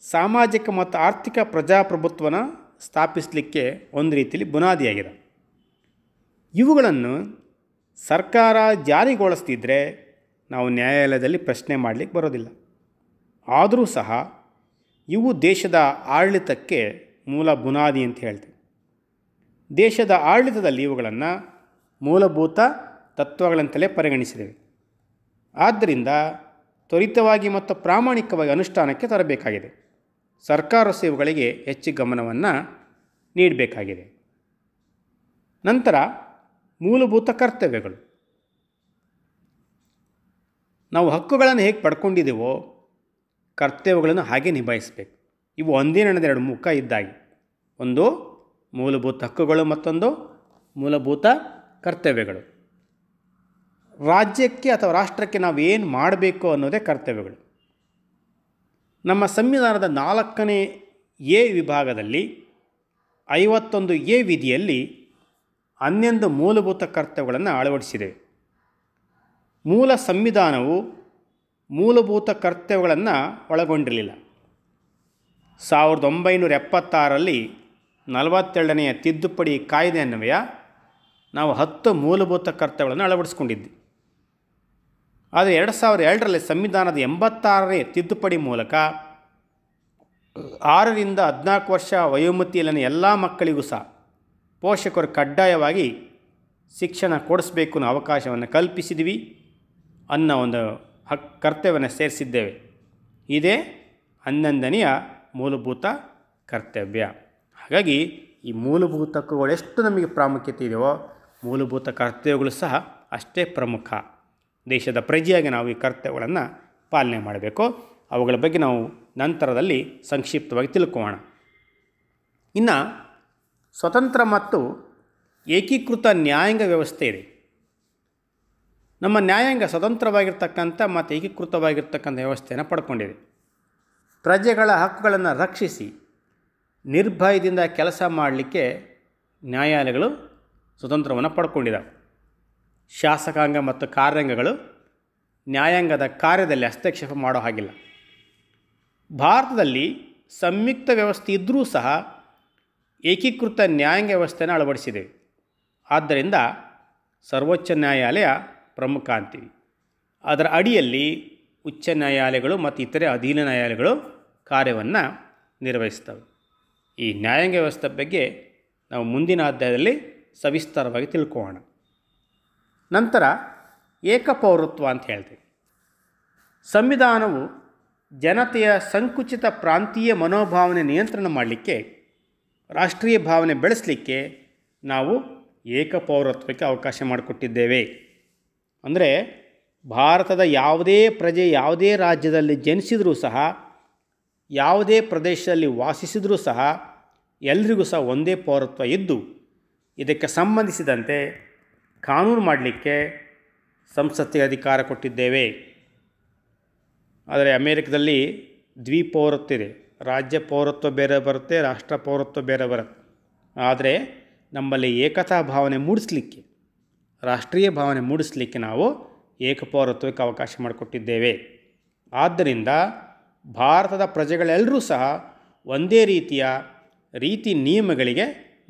ಸಾಮಾಜಿಕ ಮತ್ತು ಆರ್ಥಿಕ ಪ್ರಜಾಪ್ರಭುತ್ವನ ಸ್ಥಾಪಿಸಲಿಕ್ಕೆ ಒಂದು ರೀತಿಯಲ್ಲಿ ಬುನಾದಿಯಾಗಿದೆ. ಇವುಗಳನ್ನು ಸರ್ಕಾರ ಜಾರಿಗೊಳಿಸ್ತಿದ್ರೆ ನಾವು ನ್ಯಾಯಾಲಯದಲ್ಲಿ ಪ್ರಶ್ನೆ ಮಾಡಲಿಕ್ಕೆ ಬರೋದಿಲ್ಲ. ಆದರೂ ಸಹ ಇವು ದೇಶದ ಆಡಳಿತಕ್ಕೆ ಮೂಲ ಬುನಾದಿ ಅಂತ ಹೇಳ್ತೀವಿ. ದೇಶದ ಆಡಳಿತದಲ್ಲಿ ಇವುಗಳನ್ನು ಮೂಲಭೂತ ತತ್ವಗಳಂತಲೇ ಪರಿಗಣಿಸಿದ್ದೇವೆ. ಆದ್ದರಿಂದ ತ್ವರಿತವಾಗಿ ಮತ್ತು ಪ್ರಾಮಾಣಿಕವಾಗಿ ಅನುಷ್ಠಾನಕ್ಕೆ ತರಬೇಕಾಗಿದೆ. ಸರ್ಕಾರ ಸೇವೆಗಳಿಗೆ ಹೆಚ್ಚು ಗಮನವನ್ನು ನೀಡಬೇಕಾಗಿದೆ. ನಂತರ ಮೂಲಭೂತ ಕರ್ತವ್ಯಗಳು. ನಾವು ಹಕ್ಕುಗಳನ್ನು ಹೇಗೆ ಪಡ್ಕೊಂಡಿದ್ದೀವೋ ಕರ್ತವ್ಯಗಳನ್ನು ಹಾಗೆ ನಿಭಾಯಿಸಬೇಕು. ಇವು ಒಂದೇನೆರಡು ಮುಖ ಇದ್ದಾಗಿ, ಒಂದು ಮೂಲಭೂತ ಹಕ್ಕುಗಳು, ಮತ್ತೊಂದು ಮೂಲಭೂತ ಕರ್ತವ್ಯಗಳು. ರಾಜ್ಯಕ್ಕೆ ಅಥವಾ ರಾಷ್ಟ್ರಕ್ಕೆ ನಾವು ಏನು ಮಾಡಬೇಕು ಅನ್ನೋದೇ ಕರ್ತವ್ಯಗಳು. ನಮ್ಮ ಸಂವಿಧಾನದ 4ನೇ ಎ ವಿಭಾಗದಲ್ಲಿ 51 ವಿಧಿಯಲ್ಲಿ 11 ಮೂಲಭೂತ ಕರ್ತವ್ಯಗಳನ್ನು ಅಳವಡಿಸಿದೆ. ಮೂಲ ಸಂವಿಧಾನವು ಮೂಲಭೂತ ಕರ್ತವ್ಯಗಳನ್ನು ಒಳಗೊಂಡಿರಲಿಲ್ಲ. 1976ರಲ್ಲಿ 42ನೇ ತಿದ್ದುಪಡಿ ಕಾಯ್ದೆ ಅನ್ವಯ ನಾವು 10 ಮೂಲಭೂತ ಕರ್ತವ್ಯಗಳನ್ನು ಅಳವಡಿಸ್ಕೊಂಡಿದ್ವಿ. ಆದರೆ 2002ರಲ್ಲಿ ಸಂವಿಧಾನದ 86ನೇ ತಿದ್ದುಪಡಿ ಮೂಲಕ 6ರಿಂದ 14 ವರ್ಷ ವಯೋಮಿತಿಯಲ್ಲಿನ ಎಲ್ಲ ಮಕ್ಕಳಿಗೂ ಸಹ ಪೋಷಕರು ಕಡ್ಡಾಯವಾಗಿ ಶಿಕ್ಷಣ ಕೊಡಿಸ್ಬೇಕು ಅನ್ನೋ ಅವಕಾಶವನ್ನು ಕಲ್ಪಿಸಿದ್ವಿ ಅನ್ನೋ ಒಂದು ಕರ್ತವ್ಯವನ್ನು ಸೇರಿಸಿದ್ದೇವೆ. ಇದೇ 11ನೆಯ ಮೂಲಭೂತ ಕರ್ತವ್ಯ. ಹಾಗಾಗಿ ಈ ಮೂಲಭೂತ ಹಕ್ಕುಗಳು ಎಷ್ಟು ನಮಗೆ ಪ್ರಾಮುಖ್ಯತೆ ಇದೆಯೋ ಮೂಲಭೂತ ಕರ್ತವ್ಯಗಳು ಸಹ ಅಷ್ಟೇ ಪ್ರಮುಖ. ದೇಶದ ಪ್ರಜೆಯಾಗಿ ನಾವು ಈ ಕರ್ತವ್ಯಗಳನ್ನು ಪಾಲನೆ ಮಾಡಬೇಕು. ಅವುಗಳ ಬಗ್ಗೆ ನಾವು ನಂತರದಲ್ಲಿ ಸಂಕ್ಷಿಪ್ತವಾಗಿ ತಿಳ್ಕೊಳ್ಳೋಣ. ಇನ್ನು ಸ್ವತಂತ್ರ ಮತ್ತು ಏಕೀಕೃತ ನ್ಯಾಯಾಂಗ ವ್ಯವಸ್ಥೆ ಇದೆ. ನಮ್ಮ ನ್ಯಾಯಾಂಗ ಸ್ವತಂತ್ರವಾಗಿರ್ತಕ್ಕಂಥ ಮತ್ತು ಏಕೀಕೃತವಾಗಿರ್ತಕ್ಕಂಥ ವ್ಯವಸ್ಥೆಯನ್ನು ಪಡ್ಕೊಂಡಿದೆ. ಪ್ರಜೆಗಳ ಹಕ್ಕುಗಳನ್ನು ರಕ್ಷಿಸಿ ನಿರ್ಭಯದಿಂದ ಕೆಲಸ ಮಾಡಲಿಕ್ಕೆ ನ್ಯಾಯಾಲಯಗಳು ಸ್ವತಂತ್ರವನ್ನು ಪಡ್ಕೊಂಡಿದ್ದಾವೆ. ಶಾಸಕಾಂಗ ಮತ್ತು ಕಾರ್ಯಾಂಗಗಳು ನ್ಯಾಯಾಂಗದ ಕಾರ್ಯದಲ್ಲಿ ಹಸ್ತಕ್ಷೇಪ ಮಾಡೋ ಹಾಗಿಲ್ಲ. ಭಾರತದಲ್ಲಿ ಸಂಯುಕ್ತ ವ್ಯವಸ್ಥೆ ಇದ್ದರೂ ಸಹ ಏಕೀಕೃತ ನ್ಯಾಯಾಂಗ ವ್ಯವಸ್ಥೆಯನ್ನು ಅಳವಡಿಸಿದೆ. ಆದ್ದರಿಂದ ಸರ್ವೋಚ್ಚ ನ್ಯಾಯಾಲಯ ಪ್ರಮುಖ ಅಂತೀವಿ. ಅದರ ಅಡಿಯಲ್ಲಿ ಉಚ್ಚ ನ್ಯಾಯಾಲಯಗಳು ಮತ್ತು ಇತರೆ ಅಧೀನ ನ್ಯಾಯಾಲಯಗಳು ಕಾರ್ಯವನ್ನು ನಿರ್ವಹಿಸ್ತವೆ. ಈ ನ್ಯಾಯಾಂಗ ವ್ಯವಸ್ಥೆ ಬಗ್ಗೆ ನಾವು ಮುಂದಿನ ಅಧ್ಯಾಯದಲ್ಲಿ ಸವಿಸ್ತಾರವಾಗಿ ತಿಳ್ಕೊಳ್ಳೋಣ. ನಂತರ ಏಕಪೌರತ್ವ ಅಂತ ಹೇಳ್ತೀವಿ. ಸಂವಿಧಾನವು ಜನತೆಯ ಸಂಕುಚಿತ ಪ್ರಾಂತೀಯ ಮನೋಭಾವನೆ ನಿಯಂತ್ರಣ ಮಾಡಲಿಕ್ಕೆ, ರಾಷ್ಟ್ರೀಯ ಭಾವನೆ ಬೆಳೆಸಲಿಕ್ಕೆ ನಾವು ಏಕಪೌರತ್ವಕ್ಕೆ ಅವಕಾಶ ಮಾಡಿಕೊಟ್ಟಿದ್ದೇವೆ. ಅಂದರೆ ಭಾರತದ ಯಾವುದೇ ಪ್ರಜೆ ಯಾವುದೇ ರಾಜ್ಯದಲ್ಲಿ ಜನಿಸಿದರೂ ಸಹ, ಯಾವುದೇ ಪ್ರದೇಶದಲ್ಲಿ ವಾಸಿಸಿದರೂ ಸಹ ಎಲ್ರಿಗೂ ಸಹ ಒಂದೇ ಪೌರತ್ವ ಇದ್ದು ಇದಕ್ಕೆ ಸಂಬಂಧಿಸಿದಂತೆ ಕಾನೂನು ಮಾಡಲಿಕ್ಕೆ ಸಂಸತ್ತಿಗೆ ಅಧಿಕಾರ ಕೊಟ್ಟಿದ್ದೇವೆ. ಆದರೆ ಅಮೇರಿಕದಲ್ಲಿ ದ್ವಿಪೌರತ್ವ ಇದೆ. ರಾಜ್ಯ ಪೌರತ್ವ ಬೇರೆ ಬರುತ್ತೆ, ರಾಷ್ಟ್ರ ಪೌರತ್ವ ಬೇರೆ ಬರುತ್ತೆ. ಆದರೆ ನಮ್ಮಲ್ಲಿ ಏಕತಾ ಭಾವನೆ ಮೂಡಿಸಲಿಕ್ಕೆ, ರಾಷ್ಟ್ರೀಯ ಭಾವನೆ ಮೂಡಿಸಲಿಕ್ಕೆ ನಾವು ಏಕಪೌರತ್ವಕ್ಕೆ ಅವಕಾಶ ಮಾಡಿಕೊಟ್ಟಿದ್ದೇವೆ. ಆದ್ದರಿಂದ ಭಾರತದ ಪ್ರಜೆಗಳೆಲ್ಲರೂ ಸಹ ಒಂದೇ ರೀತಿಯ ರೀತಿ ನಿಯಮಗಳಿಗೆ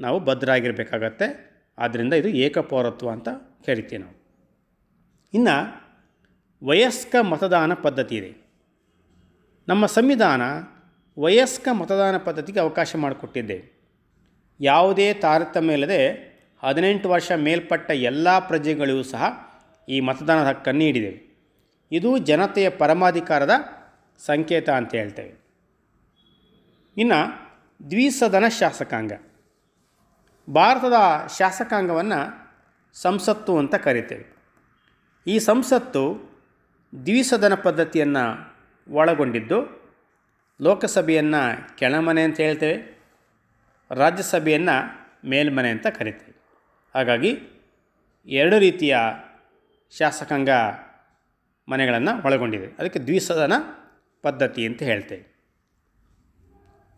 ನಾವು ಬದ್ಧರಾಗಿರಬೇಕಾಗತ್ತೆ. ಆದ್ದರಿಂದ ಇದು ಏಕಪೌರತ್ವ ಅಂತ ಕರಿತೀವಿ ನಾವು. ಇನ್ನು ವಯಸ್ಕ ಮತದಾನ ಪದ್ಧತಿ ಇದೆ. ನಮ್ಮ ಸಂವಿಧಾನ ವಯಸ್ಕ ಮತದಾನ ಪದ್ಧತಿಗೆ ಅವಕಾಶ ಮಾಡಿಕೊಟ್ಟಿದ್ದೇವೆ. ಯಾವುದೇ ತಾರತಮ್ಯ ಇಲ್ಲದೆ 18 ವರ್ಷ ಮೇಲ್ಪಟ್ಟ ಎಲ್ಲ ಪ್ರಜೆಗಳಿಗೂ ಸಹ ಈ ಮತದಾನದ ಹಕ್ಕನ್ನು ನೀಡಿದ್ದೇವೆ. ಇದು ಜನತೆಯ ಪರಮಾಧಿಕಾರದ ಸಂಕೇತ ಅಂತ ಹೇಳ್ತೇವೆ. ಇನ್ನು ದ್ವಿಸದನ ಶಾಸಕಾಂಗ. ಭಾರತದ ಶಾಸಕಾಂಗವನ್ನು ಸಂಸತ್ತು ಅಂತ ಕರಿತೇವೆ. ಈ ಸಂಸತ್ತು ದ್ವಿಸದನ ಪದ್ಧತಿಯನ್ನು ಒಳಗೊಂಡಿದ್ದು, ಲೋಕಸಭೆಯನ್ನು ಕೆಳಮನೆ ಅಂತ ಹೇಳ್ತೇವೆ, ರಾಜ್ಯಸಭೆಯನ್ನು ಮೇಲ್ಮನೆ ಅಂತ ಕರಿತೇವೆ. ಹಾಗಾಗಿ ಎರಡು ರೀತಿಯ ಶಾಸಕಾಂಗ ಮನೆಗಳನ್ನು ಒಳಗೊಂಡಿದೆ. ಅದಕ್ಕೆ ದ್ವಿಸದನ ಪದ್ಧತಿ ಅಂತ ಹೇಳ್ತೇವೆ.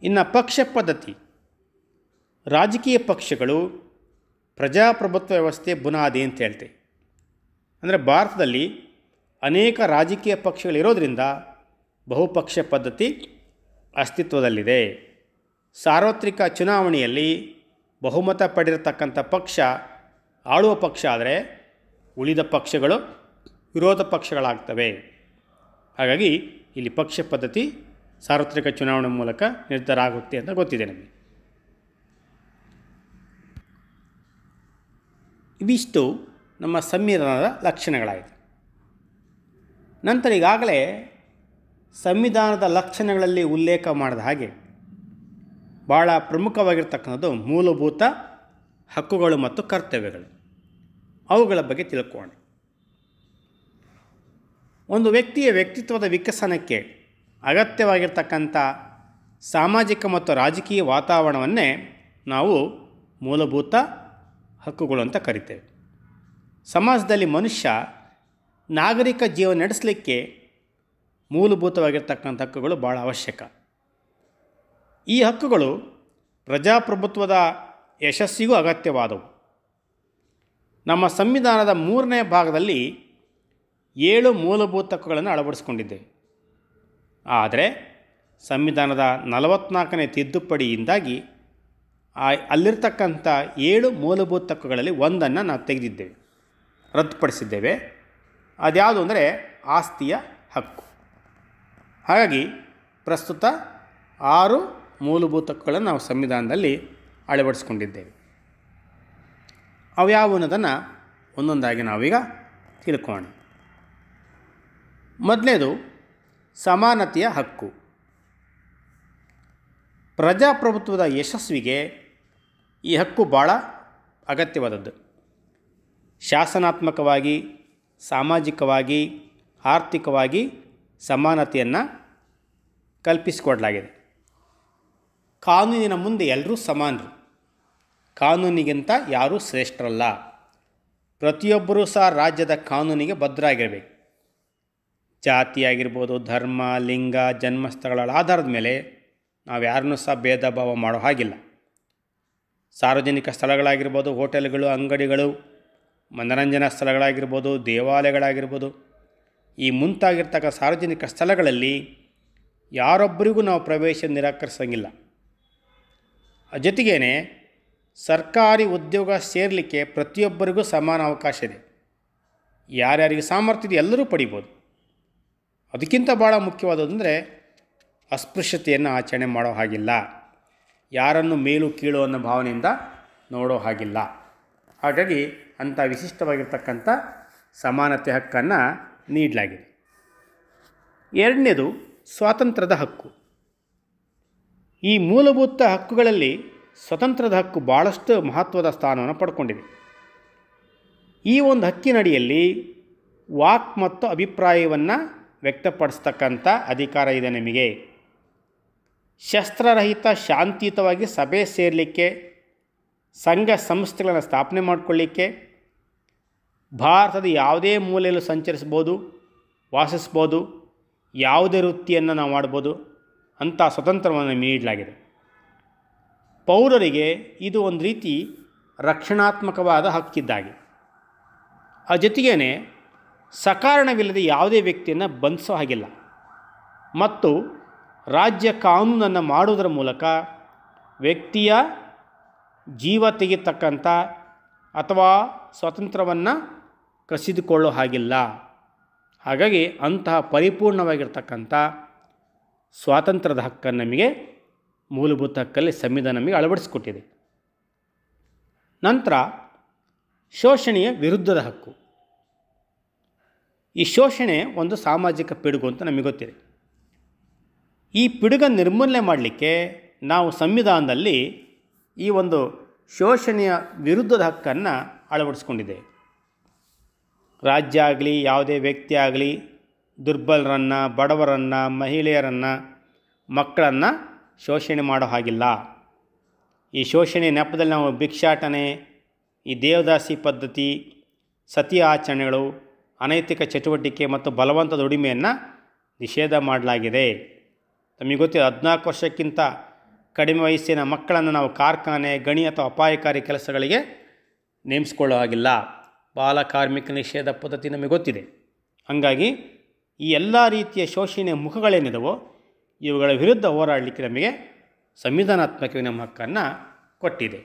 ಇನ್ನು ಪಕ್ಷ ಪದ್ಧತಿ. ರಾಜಕೀಯ ಪಕ್ಷಗಳು ಪ್ರಜಾಪ್ರಭುತ್ವ ವ್ಯವಸ್ಥೆ ಬುನಾದಿ ಅಂತ ಹೇಳ್ತೇವೆ. ಅಂದರೆ ಭಾರತದಲ್ಲಿ ಅನೇಕ ರಾಜಕೀಯ ಪಕ್ಷಗಳಿರೋದರಿಂದ ಬಹುಪಕ್ಷ ಪದ್ಧತಿ ಅಸ್ತಿತ್ವದಲ್ಲಿದೆ. ಸಾರ್ವತ್ರಿಕ ಚುನಾವಣೆಯಲ್ಲಿ ಬಹುಮತ ಪಡೆದಿರತಕ್ಕಂಥ ಪಕ್ಷ ಆಳುವ ಪಕ್ಷ ಆದರೆ ಉಳಿದ ಪಕ್ಷಗಳು ವಿರೋಧ ಪಕ್ಷಗಳಾಗ್ತವೆ. ಹಾಗಾಗಿ ಇಲ್ಲಿ ಪಕ್ಷ ಪದ್ಧತಿ ಸಾರ್ವತ್ರಿಕ ಚುನಾವಣೆ ಮೂಲಕ ನಿರ್ಧಾರ ಆಗುತ್ತೆ ಅಂತ ಗೊತ್ತಿದೆ ನಮಗೆ. ಇವಿಷ್ಟು ನಮ್ಮ ಸಂವಿಧಾನದ ಲಕ್ಷಣಗಳಾಯಿತು. ನಂತರ ಈಗಾಗಲೇ ಸಂವಿಧಾನದ ಲಕ್ಷಣಗಳಲ್ಲಿ ಉಲ್ಲೇಖ ಮಾಡಿದ ಹಾಗೆ ಭಾಳ ಪ್ರಮುಖವಾಗಿರ್ತಕ್ಕಂಥದ್ದು ಮೂಲಭೂತ ಹಕ್ಕುಗಳು ಮತ್ತು ಕರ್ತವ್ಯಗಳು. ಅವುಗಳ ಬಗ್ಗೆ ತಿಳ್ಕೊಳ್ಳೋಣ. ಒಂದು ವ್ಯಕ್ತಿಯ ವ್ಯಕ್ತಿತ್ವದ ವಿಕಸನಕ್ಕೆ ಅಗತ್ಯವಾಗಿರ್ತಕ್ಕಂಥ ಸಾಮಾಜಿಕ ಮತ್ತು ರಾಜಕೀಯ ವಾತಾವರಣವನ್ನೇ ನಾವು ಮೂಲಭೂತ ಹಕ್ಕುಗಳು ಅಂತ ಕರಿತೇವೆ. ಸಮಾಜದಲ್ಲಿ ಮನುಷ್ಯ ನಾಗರಿಕ ಜೀವನ ನಡೆಸಲಿಕ್ಕೆ ಮೂಲಭೂತವಾಗಿರ್ತಕ್ಕಂಥ ಹಕ್ಕುಗಳು ಭಾಳ ಅವಶ್ಯಕ. ಈ ಹಕ್ಕುಗಳು ಪ್ರಜಾಪ್ರಭುತ್ವದ ಯಶಸ್ಸಿಗೂ ಅಗತ್ಯವಾದವು. ನಮ್ಮ ಸಂವಿಧಾನದ 3ನೇ ಭಾಗದಲ್ಲಿ 7 ಮೂಲಭೂತ ಹಕ್ಕುಗಳನ್ನು ಅಳವಡಿಸಿಕೊಂಡಿದ್ದೇವೆ. ಆದರೆ ಸಂವಿಧಾನದ 44ನೇ ತಿದ್ದುಪಡಿಯಿಂದಾಗಿ ಅಲ್ಲಿರ್ತಕ್ಕಂಥ 7 ಮೂಲಭೂತ ಹಕ್ಕುಗಳಲ್ಲಿ ಒಂದನ್ನು ನಾವು ತೆಗೆದಿದ್ದೇವೆ, ರದ್ದುಪಡಿಸಿದ್ದೇವೆ. ಅದ್ಯಾವುದು ಅಂದರೆ ಆಸ್ತಿಯ ಹಕ್ಕು. ಹಾಗಾಗಿ ಪ್ರಸ್ತುತ 6 ಮೂಲಭೂತ ಹಕ್ಕುಗಳನ್ನು ನಾವು ಸಂವಿಧಾನದಲ್ಲಿ ಅಳವಡಿಸಿಕೊಂಡಿದ್ದೇವೆ. ಅವ್ಯಾವು ಅನ್ನೋದನ್ನು ಒಂದೊಂದಾಗಿ ನಾವೀಗ ತಿಳ್ಕೋಣ. ಮೊದಲನೇದು ಸಮಾನತೆಯ ಹಕ್ಕು. ಪ್ರಜಾಪ್ರಭುತ್ವದ ಯಶಸ್ವಿಗೆ ಈ ಹಕ್ಕು ಭಾಳ ಅಗತ್ಯವಾದದ್ದು. ಶಾಸನಾತ್ಮಕವಾಗಿ, ಸಾಮಾಜಿಕವಾಗಿ, ಆರ್ಥಿಕವಾಗಿ ಸಮಾನತೆಯನ್ನು ಕಲ್ಪಿಸಿಕೊಡಲಾಗಿದೆ. ಕಾನೂನಿನ ಮುಂದೆ ಎಲ್ಲರೂ ಸಮಾನರು. ಕಾನೂನಿಗಿಂತ ಯಾರೂ ಶ್ರೇಷ್ಠರಲ್ಲ. ಪ್ರತಿಯೊಬ್ಬರೂ ಸಹ ರಾಜ್ಯದ ಕಾನೂನಿಗೆ ಬದ್ಧರಾಗಿರಬೇಕು. ಜಾತಿ ಆಗಿರ್ಬೋದು, ಧರ್ಮ, ಲಿಂಗ, ಜನ್ಮಸ್ಥಳಗಳ ಆಧಾರದ ಮೇಲೆ ನಾವು ಯಾರನ್ನೂ ಸಹ ಭೇದ ಭಾವ ಮಾಡೋ ಹಾಗಿಲ್ಲ. ಸಾರ್ವಜನಿಕ ಸ್ಥಳಗಳಾಗಿರ್ಬೋದು, ಹೋಟೆಲ್ಗಳು, ಅಂಗಡಿಗಳು, ಮನರಂಜನಾ ಸ್ಥಳಗಳಾಗಿರ್ಬೋದು, ದೇವಾಲಯಗಳಾಗಿರ್ಬೋದು, ಈ ಮುಂತಾಗಿರ್ತಕ್ಕ ಸಾರ್ವಜನಿಕ ಸ್ಥಳಗಳಲ್ಲಿ ಯಾರೊಬ್ಬರಿಗೂ ನಾವು ಪ್ರವೇಶ ನಿರಾಕರಿಸೋಂಗಿಲ್ಲ. ಜೊತೆಗೇ ಸರ್ಕಾರಿ ಉದ್ಯೋಗ ಸೇರಲಿಕ್ಕೆ ಪ್ರತಿಯೊಬ್ಬರಿಗೂ ಸಮಾನ ಅವಕಾಶ ಇದೆ. ಯಾರ್ಯಾರಿಗೆ ಸಾಮರ್ಥ್ಯ ಇದೆ ಎಲ್ಲರೂ ಪಡಿಬೋದು. ಅದಕ್ಕಿಂತ ಭಾಳ ಮುಖ್ಯವಾದದಂದರೆ ಅಸ್ಪೃಶ್ಯತೆಯನ್ನು ಆಚರಣೆ ಮಾಡೋ ಹಾಗಿಲ್ಲ. ಯಾರನ್ನು ಮೇಲು ಕೀಳು ಅನ್ನೋ ಭಾವನೆಯಿಂದ ನೋಡೋ ಹಾಗಿಲ್ಲ. ಹಾಗಾಗಿ ಅಂಥ ವಿಶಿಷ್ಟವಾಗಿರ್ತಕ್ಕಂಥ ಸಮಾನತೆ ಹಕ್ಕನ್ನು ನೀಡಲಾಗಿದೆ. ಎರಡನೇದು ಸ್ವಾತಂತ್ರ್ಯದ ಹಕ್ಕು. ಈ ಮೂಲಭೂತ ಹಕ್ಕುಗಳಲ್ಲಿ ಸ್ವತಂತ್ರದ ಹಕ್ಕು ಭಾಳಷ್ಟು ಮಹತ್ವದ ಸ್ಥಾನವನ್ನು ಪಡ್ಕೊಂಡಿದೆ. ಈ ಒಂದು ಹಕ್ಕಿನಡಿಯಲ್ಲಿ ವಾಕ್ ಮತ್ತು ಅಭಿಪ್ರಾಯವನ್ನು ವ್ಯಕ್ತಪಡಿಸ್ತಕ್ಕಂಥ ಅಧಿಕಾರ ಇದೆ ನಮಗೆ. ಶಸ್ತ್ರರಹಿತ ಶಾಂತಿಯುತವಾಗಿ ಸಭೆ ಸೇರಲಿಕ್ಕೆ, ಸಂಘ ಸಂಸ್ಥೆಗಳನ್ನು ಸ್ಥಾಪನೆ ಮಾಡಿಕೊಳ್ಳಿಕ್ಕೆ, ಭಾರತದ ಯಾವುದೇ ಮೂಲೆಯಲ್ಲೂ ಸಂಚರಿಸ್ಬೋದು, ವಾಸಿಸ್ಬೋದು, ಯಾವುದೇ ವೃತ್ತಿಯನ್ನು ನಾವು ಮಾಡ್ಬೋದು. ಅಂಥ ಸ್ವತಂತ್ರವನ್ನು ನೀಡಲಾಗಿದೆ. ಪೌರರಿಗೆ ಇದು ಒಂದು ರೀತಿ ರಕ್ಷಣಾತ್ಮಕವಾದ ಹಕ್ಕಿದ್ದಾಗೆ. ಆ ಜೊತೆಗೇ ಸಕಾರಣವಿಲ್ಲದೆ ಯಾವುದೇ ವ್ಯಕ್ತಿಯನ್ನು ಬಂಧಿಸೋ ಹಾಗಿಲ್ಲ. ಮತ್ತು ರಾಜ್ಯ ಕಾನೂನನ್ನು ಮಾಡುವುದರ ಮೂಲಕ ವ್ಯಕ್ತಿಯ ಜೀವ ತೆಗೆತಕ್ಕಂಥ ಅಥವಾ ಸ್ವಾತಂತ್ರ್ಯವನ್ನು ಕಸಿದುಕೊಳ್ಳೋ ಹಾಗಿಲ್ಲ. ಹಾಗಾಗಿ ಅಂತಹ ಪರಿಪೂರ್ಣವಾಗಿರ್ತಕ್ಕಂಥ ಸ್ವಾತಂತ್ರ್ಯದ ಹಕ್ಕನ್ನು ನಮಗೆ ಮೂಲಭೂತ ಹಕ್ಕಲ್ಲಿ ಸಂವಿಧಾನ ನಮಗೆ ಅಳವಡಿಸಿಕೊಟ್ಟಿದೆ. ನಂತರ ಶೋಷಣೆಯ ವಿರುದ್ಧದ ಹಕ್ಕು. ಈ ಶೋಷಣೆ ಒಂದು ಸಾಮಾಜಿಕ ಪಿಡುಗು ಅಂತ ನಮಗೆ ಗೊತ್ತಿದೆ. ಈ ಪಿಡುಗನ್ನು ನಿರ್ಮೂಲನೆ ಮಾಡಲಿಕ್ಕೆ ನಾವು ಸಂವಿಧಾನದಲ್ಲಿ ಈ ಒಂದು ಶೋಷಣೆಯ ವಿರುದ್ಧದ ಹಕ್ಕನ್ನು ಅಳವಡಿಸ್ಕೊಂಡಿದ್ದೇವೆ. ರಾಜ್ಯ ಆಗಲಿ, ಯಾವುದೇ ವ್ಯಕ್ತಿ ಆಗಲಿ, ದುರ್ಬಲರನ್ನು, ಬಡವರನ್ನು, ಮಹಿಳೆಯರನ್ನು, ಮಕ್ಕಳನ್ನು ಶೋಷಣೆ ಮಾಡೋ ಹಾಗಿಲ್ಲ. ಈ ಶೋಷಣೆ ನೆಪದಲ್ಲಿ ನಾವು ಭಿಕ್ಷಾಟನೆ, ಈ ದೇವದಾಸಿ ಪದ್ಧತಿ, ಸತಿ ಆಚರಣೆಗಳು, ಅನೈತಿಕ ಚಟುವಟಿಕೆ ಮತ್ತು ಬಲವಂತ ದುಡಿಮೆಯನ್ನು ನಿಷೇಧ ಮಾಡಲಾಗಿದೆ. ನಮಗೆ ಗೊತ್ತಿದೆ, 14 ವರ್ಷಕ್ಕಿಂತ ಕಡಿಮೆ ವಯಸ್ಸಿನ ಮಕ್ಕಳನ್ನು ನಾವು ಕಾರ್ಖಾನೆ, ಗಣಿ ಅಥವಾ ಅಪಾಯಕಾರಿ ಕೆಲಸಗಳಿಗೆ ನೇಮಿಸ್ಕೊಳ್ಳೋ ಹಾಗಿಲ್ಲ. ಬಾಲ ಕಾರ್ಮಿಕ ನಿಷೇಧ ಪದ್ಧತಿ ನಮಗೆ ಗೊತ್ತಿದೆ. ಹಾಗಾಗಿ ಈ ಎಲ್ಲ ರೀತಿಯ ಶೋಷಣೆಯ ಮುಖಗಳೇನಿದವೋ ಇವುಗಳ ವಿರುದ್ಧ ಹೋರಾಡಲಿಕ್ಕೆ ನಮಗೆ ಸಂವಿಧಾನಾತ್ಮಕವಾಗಿ ನಮ್ಮ ಹಕ್ಕನ್ನು ಕೊಟ್ಟಿದೆ.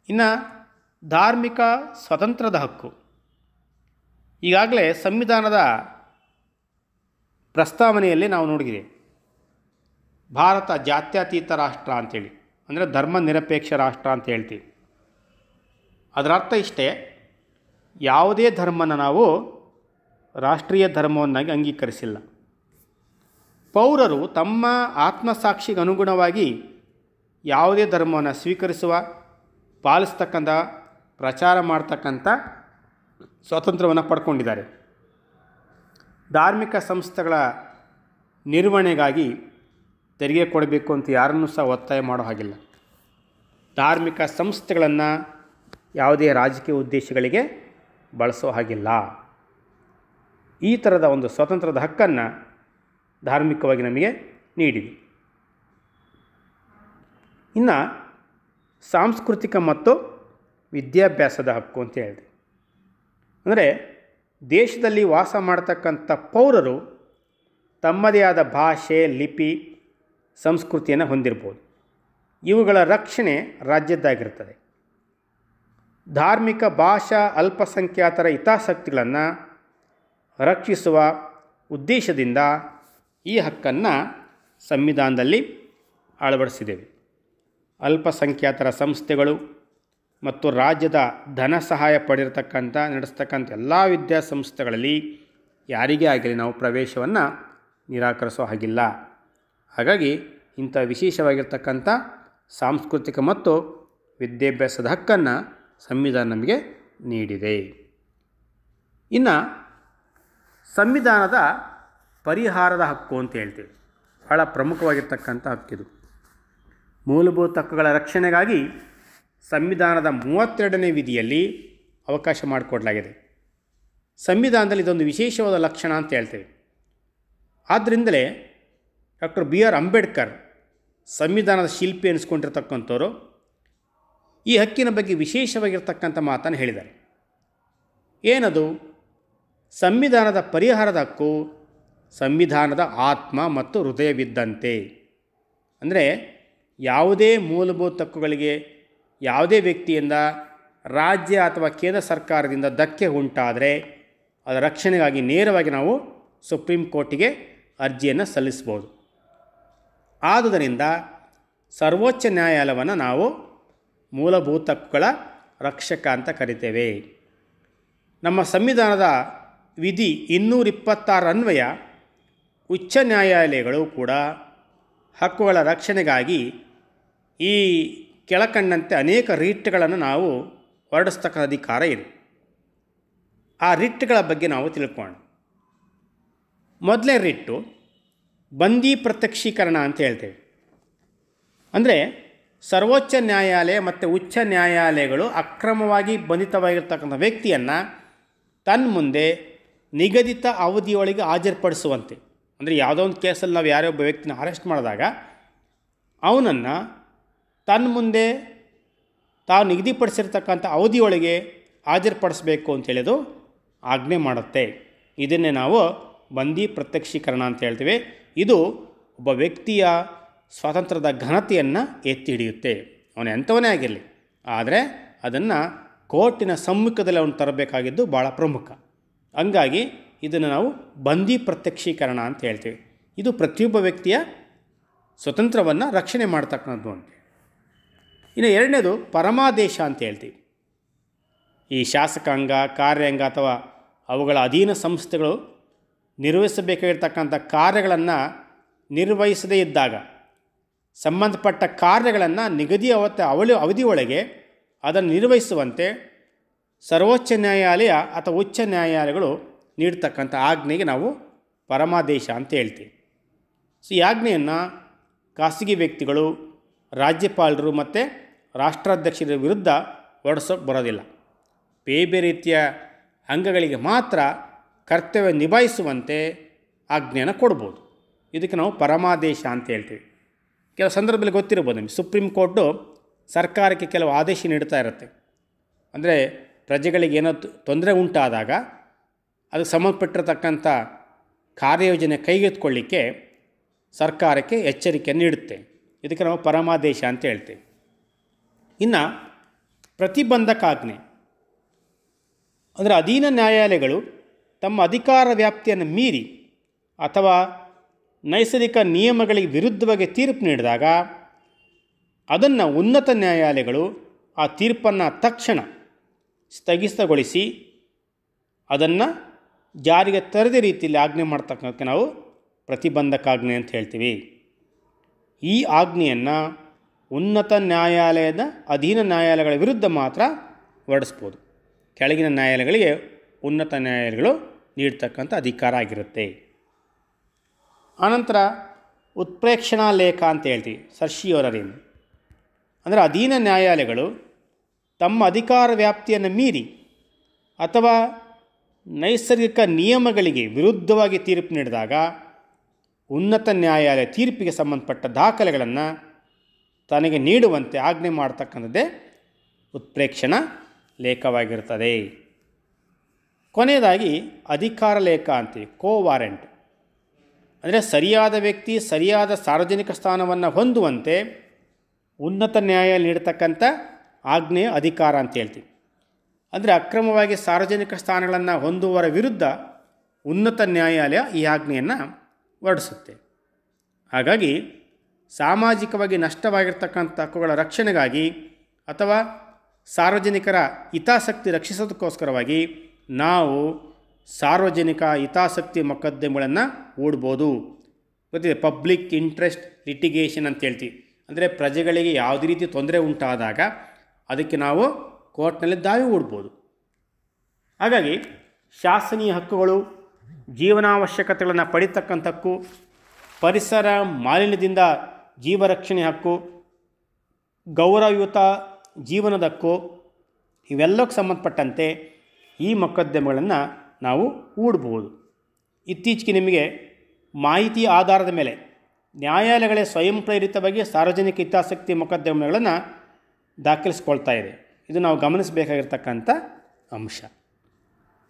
ಇನ್ನು ಧಾರ್ಮಿಕ ಸ್ವತಂತ್ರದ ಹಕ್ಕು. ಈಗಾಗಲೇ ಸಂವಿಧಾನದ ಪ್ರಸ್ತಾವನೆಯಲ್ಲಿ ನಾವು ನೋಡಿದ್ದೀವಿ, ಭಾರತ ಜಾತ್ಯತೀತ ರಾಷ್ಟ್ರ ಅಂಥೇಳಿ, ಅಂದರೆ ಧರ್ಮ ನಿರಪೇಕ್ಷ ರಾಷ್ಟ್ರ ಅಂತ ಹೇಳ್ತೀವಿ. ಅದರ ಅರ್ಥ ಇಷ್ಟೇ, ಯಾವುದೇ ಧರ್ಮನ ನಾವು ರಾಷ್ಟ್ರೀಯ ಧರ್ಮವನ್ನಾಗಿ ಅಂಗೀಕರಿಸಿಲ್ಲ. ಪೌರರು ತಮ್ಮ ಆತ್ಮಸಾಕ್ಷಿಗೆ ಅನುಗುಣವಾಗಿ ಯಾವುದೇ ಧರ್ಮವನ್ನು ಸ್ವೀಕರಿಸುವ, ಪಾಲಿಸ್ತಕ್ಕಂಥ, ಪ್ರಚಾರ ಮಾಡ್ತಕ್ಕಂಥ ಸ್ವಾತಂತ್ರ್ಯವನ್ನು ಪಡ್ಕೊಂಡಿದ್ದಾರೆ. ಧಾರ್ಮಿಕ ಸಂಸ್ಥೆಗಳ ನಿರ್ವಹಣೆಗಾಗಿ ತೆರಿಗೆ ಕೊಡಬೇಕು ಅಂತ ಯಾರನ್ನೂ ಸಹ ಒತ್ತಾಯ ಮಾಡೋ ಹಾಗಿಲ್ಲ. ಧಾರ್ಮಿಕ ಸಂಸ್ಥೆಗಳನ್ನು ಯಾವುದೇ ರಾಜಕೀಯ ಉದ್ದೇಶಗಳಿಗೆ ಬಳಸೋ ಹಾಗಿಲ್ಲ. ಈ ಥರದ ಒಂದು ಸ್ವಾತಂತ್ರ್ಯದ ಹಕ್ಕನ್ನು ಧಾರ್ಮಿಕವಾಗಿ ನಮಗೆ ನೀಡಿದೆ. ಇನ್ನು ಸಾಂಸ್ಕೃತಿಕ ಮತ್ತು ವಿದ್ಯಾಭ್ಯಾಸದ ಹಕ್ಕು ಅಂತ ಹೇಳಿದೆ. ಅಂದರೆ ದೇಶದಲ್ಲಿ ವಾಸ ಮಾಡ್ತಕ್ಕಂಥ ಪೌರರು ತಮ್ಮದೇ ಆದ ಭಾಷೆ, ಲಿಪಿ, ಸಂಸ್ಕೃತಿಯನ್ನು ಹೊಂದಿರ್ಬೋದು. ಇವುಗಳ ರಕ್ಷಣೆ ರಾಜ್ಯದ್ದಾಗಿರ್ತದೆ. ಧಾರ್ಮಿಕ, ಭಾಷಾ, ಅಲ್ಪಸಂಖ್ಯಾತರ ಹಿತಾಸಕ್ತಿಗಳನ್ನು ರಕ್ಷಿಸುವ ಉದ್ದೇಶದಿಂದ ಈ ಹಕ್ಕನ್ನು ಸಂವಿಧಾನದಲ್ಲಿ ಅಳವಡಿಸಿದ್ದೇವೆ. ಅಲ್ಪಸಂಖ್ಯಾತರ ಸಂಸ್ಥೆಗಳು, ಮತ್ತು ರಾಜ್ಯದ ಧನ ಸಹಾಯ ಪಡೆದಿರತಕ್ಕಂಥ ನಡೆಸ್ತಕ್ಕಂಥ ಎಲ್ಲ ವಿದ್ಯಾಸಂಸ್ಥೆಗಳಲ್ಲಿ ಯಾರಿಗೇ ಆಗಲಿ ನಾವು ಪ್ರವೇಶವನ್ನು ನಿರಾಕರಿಸೋ ಹಾಗಿಲ್ಲ. ಹಾಗಾಗಿ ಇಂಥ ವಿಶೇಷವಾಗಿರ್ತಕ್ಕಂಥ ಸಾಂಸ್ಕೃತಿಕ ಮತ್ತು ವಿದ್ಯಾಭ್ಯಾಸದ ಹಕ್ಕನ್ನು ಸಂವಿಧಾನ ನಮಗೆ ನೀಡಿದೆ. ಇನ್ನು ಸಂವಿಧಾನದ ಪರಿಹಾರದ ಹಕ್ಕು ಅಂತ ಹೇಳ್ತೀವಿ. ಬಹಳ ಪ್ರಮುಖವಾಗಿರ್ತಕ್ಕಂಥ ಹಕ್ಕಿದು. ಮೂಲಭೂತ ಹಕ್ಕುಗಳ ರಕ್ಷಣೆಗಾಗಿ ಸಂವಿಧಾನದ 32ನೇ ವಿಧಿಯಲ್ಲಿ ಅವಕಾಶ ಮಾಡಿಕೊಡಲಾಗಿದೆ. ಸಂವಿಧಾನದಲ್ಲಿ ಇದೊಂದು ವಿಶೇಷವಾದ ಲಕ್ಷಣ ಅಂತ ಹೇಳ್ತೇವೆ. ಆದ್ದರಿಂದಲೇ ಡಾಕ್ಟರ್ BR ಅಂಬೇಡ್ಕರ್ ಸಂವಿಧಾನದ ಶಿಲ್ಪಿ ಎನಿಸ್ಕೊಂಡಿರ್ತಕ್ಕಂಥವ್ರು ಈ ಹಕ್ಕಿನ ಬಗ್ಗೆ ವಿಶೇಷವಾಗಿರ್ತಕ್ಕಂಥ ಮಾತನ್ನು ಹೇಳಿದ್ದಾರೆ. ಏನದು? ಸಂವಿಧಾನದ ಪರಿಹಾರದ ಹಕ್ಕು ಸಂವಿಧಾನದ ಆತ್ಮ ಮತ್ತು ಹೃದಯವಿದ್ದಂತೆ. ಅಂದರೆ ಯಾವುದೇ ಮೂಲಭೂತ ಹಕ್ಕುಗಳಿಗೆ ಯಾವುದೇ ವ್ಯಕ್ತಿಯಿಂದ ರಾಜ್ಯ ಅಥವಾ ಕೇಂದ್ರ ಸರ್ಕಾರದಿಂದ ಧಕ್ಕೆ ಉಂಟಾದರೆ ಅದರ ರಕ್ಷಣೆಗಾಗಿ ನೇರವಾಗಿ ನಾವು ಸುಪ್ರೀಂ ಕೋರ್ಟಿಗೆ ಅರ್ಜಿಯನ್ನು ಸಲ್ಲಿಸ್ಬೋದು. ಆದುದರಿಂದ ಸರ್ವೋಚ್ಚ ನ್ಯಾಯಾಲಯವನ್ನು ನಾವು ಮೂಲಭೂತ ಹಕ್ಕುಗಳ ರಕ್ಷಕ ಅಂತ ಕರಿತೇವೆ. ನಮ್ಮ ಸಂವಿಧಾನದ ವಿಧಿ 226 ಅನ್ವಯ ಉಚ್ಚ ನ್ಯಾಯಾಲಯಗಳು ಕೂಡ ಹಕ್ಕುಗಳ ರಕ್ಷಣೆಗಾಗಿ ಈ ಕೆಳಕಂಡಂತೆ ಅನೇಕ ರಿಟ್ಗಳನ್ನು ನಾವು ಹೊರಡಿಸ್ತಕ್ಕ ಅಧಿಕಾರ ಇದೆ. ಆ ರಿಟ್ಗಳ ಬಗ್ಗೆ ನಾವು ತಿಳ್ಕೊಳ್ಳೋಣ. ಮೊದಲನೇ ರಿಟ್ಟು ಬಂದಿ ಪ್ರತ್ಯಕ್ಷೀಕರಣ ಅಂತ ಹೇಳ್ತೇವೆ. ಅಂದರೆ ಸರ್ವೋಚ್ಚ ನ್ಯಾಯಾಲಯ ಮತ್ತು ಉಚ್ಚ ನ್ಯಾಯಾಲಯಗಳು ಅಕ್ರಮವಾಗಿ ಬಂಧಿತವಾಗಿರ್ತಕ್ಕಂಥ ವ್ಯಕ್ತಿಯನ್ನು ತನ್ನ ಮುಂದೆ ನಿಗದಿತ ಅವಧಿಯೊಳಗೆ ಹಾಜರುಪಡಿಸುವಂತೆ. ಅಂದರೆ ಯಾವುದೋ ಒಂದು ಕೇಸಲ್ಲಿ ನಾವು ಯಾರೇ ಒಬ್ಬ ವ್ಯಕ್ತಿನ ಅರೆಸ್ಟ್ ಮಾಡಿದಾಗ ಅವನನ್ನು ತನ್ನ ಮುಂದೆ ತಾವು ನಿಗದಿಪಡಿಸಿರ್ತಕ್ಕಂಥ ಅವಧಿಯೊಳಗೆ ಹಾಜರುಪಡಿಸಬೇಕು ಅಂತೇಳಿದು ಆಜ್ಞೆ ಮಾಡುತ್ತೆ. ಇದನ್ನೇ ನಾವು ಬಂದಿ ಪ್ರತ್ಯಕ್ಷೀಕರಣ ಅಂತ ಹೇಳ್ತೀವಿ. ಇದು ಒಬ್ಬ ವ್ಯಕ್ತಿಯ ಸ್ವಾತಂತ್ರ್ಯದ ಘನತೆಯನ್ನು ಎತ್ತಿ ಹಿಡಿಯುತ್ತೆ. ಅವನು ಎಂಥವನೇ ಆಗಿರಲಿ, ಆದರೆ ಅದನ್ನು ಕೋರ್ಟಿನ ಸಮ್ಮುಖದಲ್ಲಿ ಅವನು ತರಬೇಕಾಗಿದ್ದು ಭಾಳ ಪ್ರಮುಖ. ಹಂಗಾಗಿ ಇದನ್ನು ನಾವು ಬಂದಿ ಪ್ರತ್ಯಕ್ಷೀಕರಣ ಅಂತ ಹೇಳ್ತೀವಿ. ಇದು ಪ್ರತಿಯೊಬ್ಬ ವ್ಯಕ್ತಿಯ ಸ್ವತಂತ್ರವನ್ನು ರಕ್ಷಣೆ ಮಾಡ್ತಕ್ಕಂಥದ್ದು ಅಂತ. ಇನ್ನು ಎರಡನೇದು ಪರಮಾದೇಶ ಅಂತ ಹೇಳ್ತೀವಿ. ಈ ಶಾಸಕಾಂಗ, ಕಾರ್ಯಾಂಗ ಅಥವಾ ಅವುಗಳ ಅಧೀನ ಸಂಸ್ಥೆಗಳು ನಿರ್ವಹಿಸಬೇಕಾಗಿರ್ತಕ್ಕಂಥ ಕಾರ್ಯಗಳನ್ನು ನಿರ್ವಹಿಸದೇ ಇದ್ದಾಗ ಸಂಬಂಧಪಟ್ಟ ಕಾರ್ಯಗಳನ್ನು ನಿಗದಿಯ ಅವಧಿಯೊಳಗೆ ಅದನ್ನು ನಿರ್ವಹಿಸುವಂತೆ ಸರ್ವೋಚ್ಚ ನ್ಯಾಯಾಲಯ ಅಥವಾ ಉಚ್ಚ ನ್ಯಾಯಾಲಯಗಳು ನೀಡ್ತಕ್ಕಂಥ ಆಜ್ಞೆಗೆ ನಾವು ಪರಮಾದೇಶ ಅಂತ ಹೇಳ್ತೀವಿ. ಈ ಆಜ್ಞೆಯನ್ನು ಖಾಸಗಿ ವ್ಯಕ್ತಿಗಳು, ರಾಜ್ಯಪಾಲರು ಮತ್ತು ರಾಷ್ಟ್ರಾಧ್ಯಕ್ಷರ ವಿರುದ್ಧ ಹೊರಡಿಸೋಕೆ ಬರೋದಿಲ್ಲ. ಬೇರೆ ರೀತಿಯ ಅಂಗಗಳಿಗೆ ಮಾತ್ರ ಕರ್ತವ್ಯ ನಿಭಾಯಿಸುವಂತೆ ಆಜ್ಞೆಯನ್ನು ಕೊಡ್ಬೋದು. ಇದಕ್ಕೆ ನಾವು ಪರಮಾದೇಶ ಅಂತ ಹೇಳ್ತೀವಿ. ಕೆಲವು ಸಂದರ್ಭದಲ್ಲಿ ಗೊತ್ತಿರ್ಬೋದು ನಿಮಗೆ, ಸುಪ್ರೀಂ ಕೋರ್ಟು ಸರ್ಕಾರಕ್ಕೆ ಕೆಲವು ಆದೇಶ ನೀಡ್ತಾ ಇರುತ್ತೆ. ಅಂದರೆ ಪ್ರಜೆಗಳಿಗೆ ಏನೋ ತೊಂದರೆ ಉಂಟಾದಾಗ ಅದಕ್ಕೆ ಸಂಬಂಧಪಟ್ಟಿರತಕ್ಕಂಥ ಕಾರ್ಯಯೋಜನೆ ಕೈಗೆತ್ತಿಕೊಳ್ಳಿಕ್ಕೆ ಸರ್ಕಾರಕ್ಕೆ ಎಚ್ಚರಿಕೆಯನ್ನು ನೀಡುತ್ತೆ. ಇದಕ್ಕೆ ನಾವು ಪರಮಾದೇಶ ಅಂತ ಹೇಳ್ತೇವೆ. ಇನ್ನು ಪ್ರತಿಬಂಧಕಾಜ್ಞೆ ಅಂದರೆ ಅಧೀನ ನ್ಯಾಯಾಲಯಗಳು ತಮ್ಮ ಅಧಿಕಾರ ವ್ಯಾಪ್ತಿಯನ್ನು ಮೀರಿ ಅಥವಾ ನೈಸರ್ಗಿಕ ನಿಯಮಗಳಿಗೆ ವಿರುದ್ಧವಾಗಿ ತೀರ್ಪು ನೀಡಿದಾಗ ಅದನ್ನು ಉನ್ನತ ನ್ಯಾಯಾಲಯಗಳು ಆ ತೀರ್ಪನ್ನು ತಕ್ಷಣ ಸ್ಥಗಿತಗೊಳಿಸಿ ಅದನ್ನು ಜಾರಿಗೆ ತರದೇ ರೀತಿಯಲ್ಲಿ ಆಜ್ಞೆ ಮಾಡ್ತಕ್ಕಂಥಕ್ಕೆ ನಾವು ಪ್ರತಿಬಂಧಕಾಜ್ಞೆ ಅಂತ ಹೇಳ್ತೀವಿ. ಈ ಆಜ್ಞೆಯನ್ನು ಉನ್ನತ ನ್ಯಾಯಾಲಯದ ಅಧೀನ ನ್ಯಾಯಾಲಯಗಳ ವಿರುದ್ಧ ಮಾತ್ರ ಹೊರಡಿಸ್ಬೋದು. ಕೆಳಗಿನ ನ್ಯಾಯಾಲಯಗಳಿಗೆ ಉನ್ನತ ನ್ಯಾಯಾಲಯಗಳು ನೀಡ್ತಕ್ಕಂಥ ಅಧಿಕಾರ ಆಗಿರುತ್ತೆ. ಆನಂತರ ಉತ್ಪ್ರೇಕ್ಷಣಾ ಲೇಖ ಅಂತ ಹೇಳ್ತೀವಿ, ಸರ್ಶಿಯೋರರೇನು. ಅಂದರೆ ಅಧೀನ ನ್ಯಾಯಾಲಯಗಳು ತಮ್ಮ ಅಧಿಕಾರ ವ್ಯಾಪ್ತಿಯನ್ನು ಮೀರಿ ಅಥವಾ ನೈಸರ್ಗಿಕ ನಿಯಮಗಳಿಗೆ ವಿರುದ್ಧವಾಗಿ ತೀರ್ಪು ನೀಡಿದಾಗ ಉನ್ನತ ನ್ಯಾಯಾಲಯ ತೀರ್ಪಿಗೆ ಸಂಬಂಧಪಟ್ಟ ದಾಖಲೆಗಳನ್ನು ತನಗೆ ನೀಡುವಂತೆ ಆಜ್ಞೆ ಮಾಡ್ತಕ್ಕಂಥದ್ದೇ ಉತ್ಪ್ರೇಕ್ಷಣಾ ಲೇಖವಾಗಿರ್ತದೆ. ಕೊನೆಯದಾಗಿ ಅಧಿಕಾರ ಲೇಖ ಅಂತೀವಿ, ವಾರೆಂಟ್. ಅಂದರೆ ಸರಿಯಾದ ವ್ಯಕ್ತಿ ಸರಿಯಾದ ಸಾರ್ವಜನಿಕ ಸ್ಥಾನವನ್ನು ಹೊಂದುವಂತೆ ಉನ್ನತ ನ್ಯಾಯಾಲಯ ನೀಡತಕ್ಕಂಥ ಆಜ್ಞೆಯ ಅಧಿಕಾರ ಅಂತ ಹೇಳ್ತೀವಿ. ಅಂದರೆ ಅಕ್ರಮವಾಗಿ ಸಾರ್ವಜನಿಕ ಸ್ಥಾನಗಳನ್ನು ಹೊಂದುವವರ ವಿರುದ್ಧ ಉನ್ನತ ನ್ಯಾಯಾಲಯ ಈ ಆಜ್ಞೆಯನ್ನು ಹೊರಡಿಸುತ್ತೆ. ಹಾಗಾಗಿ ಸಾಮಾಜಿಕವಾಗಿ ನಷ್ಟವಾಗಿರ್ತಕ್ಕಂಥ ಹಕ್ಕುಗಳ ರಕ್ಷಣೆಗಾಗಿ ಅಥವಾ ಸಾರ್ವಜನಿಕರ ಹಿತಾಸಕ್ತಿ ರಕ್ಷಿಸೋದಕ್ಕೋಸ್ಕರವಾಗಿ ನಾವು ಸಾರ್ವಜನಿಕ ಹಿತಾಸಕ್ತಿ ಮೊಕದ್ದಮೆಗಳನ್ನು ಹೂಡ್ಬೋದು. ಗೊತ್ತಿದೆ, ಪಬ್ಲಿಕ್ ಇಂಟ್ರೆಸ್ಟ್ ಲಿಟಿಗೇಷನ್ ಅಂತ ಹೇಳ್ತೀವಿ. ಅಂದರೆ ಪ್ರಜೆಗಳಿಗೆ ಯಾವುದೇ ರೀತಿ ತೊಂದರೆ ಉಂಟಾದಾಗ ಅದಕ್ಕೆ ನಾವು ಕೋರ್ಟ್ನಲ್ಲಿ ದಾವೆ ಹೂಡ್ಬೋದು. ಹಾಗಾಗಿ ಶಾಸನೀಯ ಹಕ್ಕುಗಳು, ಜೀವನಾವಶ್ಯಕತೆಗಳನ್ನು ಪಡಿತಕ್ಕಂಥಕ್ಕೂ, ಪರಿಸರ ಮಾಲಿನ್ಯದಿಂದ ಜೀವರಕ್ಷಣೆ ಹಕ್ಕು, ಗೌರವಯುತ ಜೀವನದಕ್ಕೂ, ಇವೆಲ್ಲಕ್ಕೆ ಸಂಬಂಧಪಟ್ಟಂತೆ ಈ ಮೊಕದ್ದಮೆಗಳನ್ನು ನಾವು ಹೂಡ್ಬೋದು. ಇತ್ತೀಚೆಗೆ ನಿಮಗೆ ಮಾಹಿತಿ ಆಧಾರದ ಮೇಲೆ ನ್ಯಾಯಾಲಯಗಳೇ ಸ್ವಯಂ ಪ್ರೇರಿತವಾಗಿ ಸಾರ್ವಜನಿಕ ಹಿತಾಸಕ್ತಿ ಮೊಕದ್ದಮೆಗಳನ್ನು ದಾಖಲಿಸ್ಕೊಳ್ತಾ ಇದೆ. ಇದು ನಾವು ಗಮನಿಸಬೇಕಾಗಿರ್ತಕ್ಕಂಥ ಅಂಶ.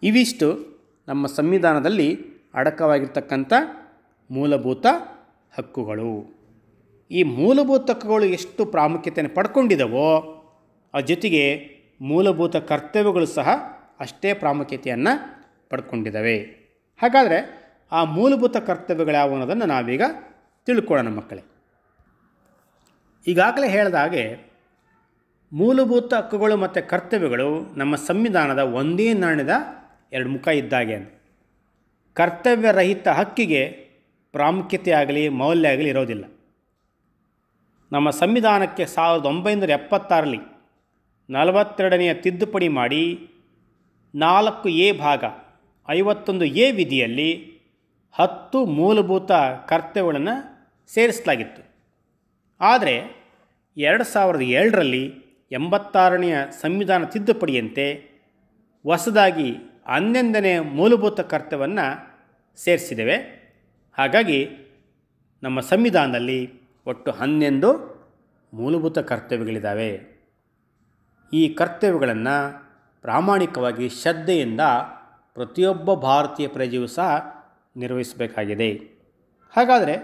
ಇವಿಷ್ಟು ನಮ್ಮ ಸಂವಿಧಾನದಲ್ಲಿ ಅಡಕವಾಗಿರ್ತಕ್ಕಂಥ ಮೂಲಭೂತ ಹಕ್ಕುಗಳು. ಈ ಮೂಲಭೂತ ಹಕ್ಕುಗಳು ಎಷ್ಟು ಪ್ರಾಮುಖ್ಯತೆಯನ್ನು ಪಡ್ಕೊಂಡಿದ್ದಾವೋ ಆ ಜೊತೆಗೆ ಮೂಲಭೂತ ಕರ್ತವ್ಯಗಳು ಸಹ ಅಷ್ಟೇ ಪ್ರಾಮುಖ್ಯತೆಯನ್ನು ಪಡ್ಕೊಂಡಿದ್ದಾವೆ. ಹಾಗಾದರೆ ಆ ಮೂಲಭೂತ ಕರ್ತವ್ಯಗಳು ಯಾವುವು ಅನ್ನೋದನ್ನು ನಾವೀಗ ತಿಳ್ಕೊಳ್ಳೋಣ ಮಕ್ಕಳೇ. ಈಗಾಗಲೇ ಹೇಳಿದ ಹಾಗೆ ಮೂಲಭೂತ ಹಕ್ಕುಗಳು ಮತ್ತು ಕರ್ತವ್ಯಗಳು ನಮ್ಮ ಸಂವಿಧಾನದ ಒಂದೇ ನಾಣ್ಯದ ಎರಡು ಮುಖ ಇದ್ದಾಗೆ ಅಂತ. ಕರ್ತವ್ಯರಹಿತ ಹಕ್ಕಿಗೆ ಪ್ರಾಮುಖ್ಯತೆ ಆಗಲಿ ಮೌಲ್ಯ ಆಗಲಿ ಇರೋದಿಲ್ಲ. ನಮ್ಮ ಸಂವಿಧಾನಕ್ಕೆ 1976ರಲ್ಲಿ 42ನೇ ತಿದ್ದುಪಡಿ ಮಾಡಿ 4A ಭಾಗ 51A ವಿಧಿಯಲ್ಲಿ 10 ಮೂಲಭೂತ ಕರ್ತವ್ಯಗಳನ್ನು ಸೇರಿಸಲಾಗಿತ್ತು. ಆದರೆ 2007ರಲ್ಲಿ 86ನೇ ಸಂವಿಧಾನ ತಿದ್ದುಪಡಿಯಂತೆ ಹೊಸದಾಗಿ 11ನೇ ಮೂಲಭೂತ ಕರ್ತವ್ಯವನ್ನು ಸೇರಿಸಿದ್ದೇವೆ. ಹಾಗಾಗಿ ನಮ್ಮ ಸಂವಿಧಾನದಲ್ಲಿ ಒಟ್ಟು 11 ಮೂಲಭೂತ ಕರ್ತವ್ಯಗಳಿದ್ದಾವೆ. ಈ ಕರ್ತವ್ಯಗಳನ್ನು ಪ್ರಾಮಾಣಿಕವಾಗಿ ಶ್ರದ್ಧೆಯಿಂದ ಪ್ರತಿಯೊಬ್ಬ ಭಾರತೀಯ ಪ್ರಜೆಯೂ ಸಹ ನಿರ್ವಹಿಸಬೇಕಾಗಿದೆ. ಹಾಗಾದರೆ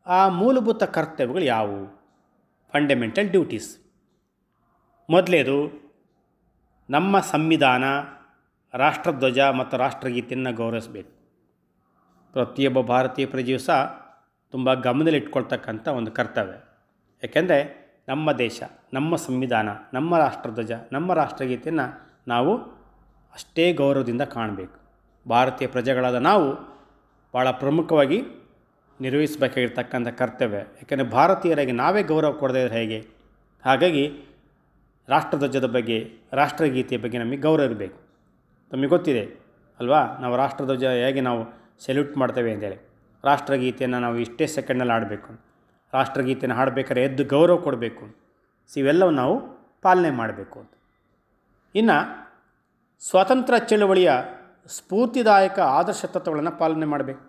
ಆ ಮೂಲಭೂತ ಕರ್ತವ್ಯಗಳು ಯಾವುವು? Fundamental duties. ಮೊದಲೇದು, ನಮ್ಮ ಸಂವಿಧಾನ, ರಾಷ್ಟ್ರಧ್ವಜ ಮತ್ತು ರಾಷ್ಟ್ರಗೀತೆಯನ್ನು ಗೌರವಿಸಬೇಕು. ಪ್ರತಿಯೊಬ್ಬ ಭಾರತೀಯ ಪ್ರಜೆಯೂ ಸಹ ತುಂಬ ಗಮನದಲ್ಲಿಟ್ಕೊಳ್ತಕ್ಕಂಥ ಒಂದು ಕರ್ತವ್ಯ. ಯಾಕೆಂದರೆ ನಮ್ಮ ದೇಶ, ನಮ್ಮ ಸಂವಿಧಾನ, ನಮ್ಮ ರಾಷ್ಟ್ರಧ್ವಜ, ನಮ್ಮ ರಾಷ್ಟ್ರಗೀತೆಯನ್ನು ನಾವು ಅಷ್ಟೇ ಗೌರವದಿಂದ ಕಾಣಬೇಕು. ಭಾರತೀಯ ಪ್ರಜೆಗಳಾದ ನಾವು ಭಾಳ ಪ್ರಮುಖವಾಗಿ ನಿರ್ವಹಿಸಬೇಕಾಗಿರ್ತಕ್ಕಂಥ ಕರ್ತವ್ಯ. ಯಾಕೆಂದರೆ ಭಾರತೀಯರಾಗಿ ನಾವೇ ಗೌರವ ಕೊಡದೇ ಇದ್ರೆ ಹೇಗೆ? ಹಾಗಾಗಿ ರಾಷ್ಟ್ರಧ್ವಜದ ಬಗ್ಗೆ, ರಾಷ್ಟ್ರಗೀತೆಯ ಬಗ್ಗೆ ನಮಗೆ ಗೌರವ ಇರಬೇಕು. ನಮಗೆ ಗೊತ್ತಿದೆ ಅಲ್ವಾ, ನಾವು ರಾಷ್ಟ್ರಧ್ವಜ ಹೇಗೆ ನಾವು ಸೆಲ್ಯೂಟ್ ಮಾಡ್ತೇವೆ ಅಂತೇಳಿ. ರಾಷ್ಟ್ರಗೀತೆಯನ್ನು ನಾವು ಇಷ್ಟೇ ಸೆಕೆಂಡ್ನಲ್ಲಿ ಆಡಬೇಕು, ರಾಷ್ಟ್ರಗೀತೆಯನ್ನು ಹಾಡಬೇಕಾದ್ರೆ ಎದ್ದು ಗೌರವ ಕೊಡಬೇಕು. ಇವೆಲ್ಲವೂ ನಾವು ಪಾಲನೆ ಮಾಡಬೇಕು ಅಂತ. ಇನ್ನು ಸ್ವಾತಂತ್ರ್ಯ ಚಳವಳಿಯ ಸ್ಫೂರ್ತಿದಾಯಕ ಆದರ್ಶ ತತ್ವಗಳನ್ನು ಪಾಲನೆ ಮಾಡಬೇಕು.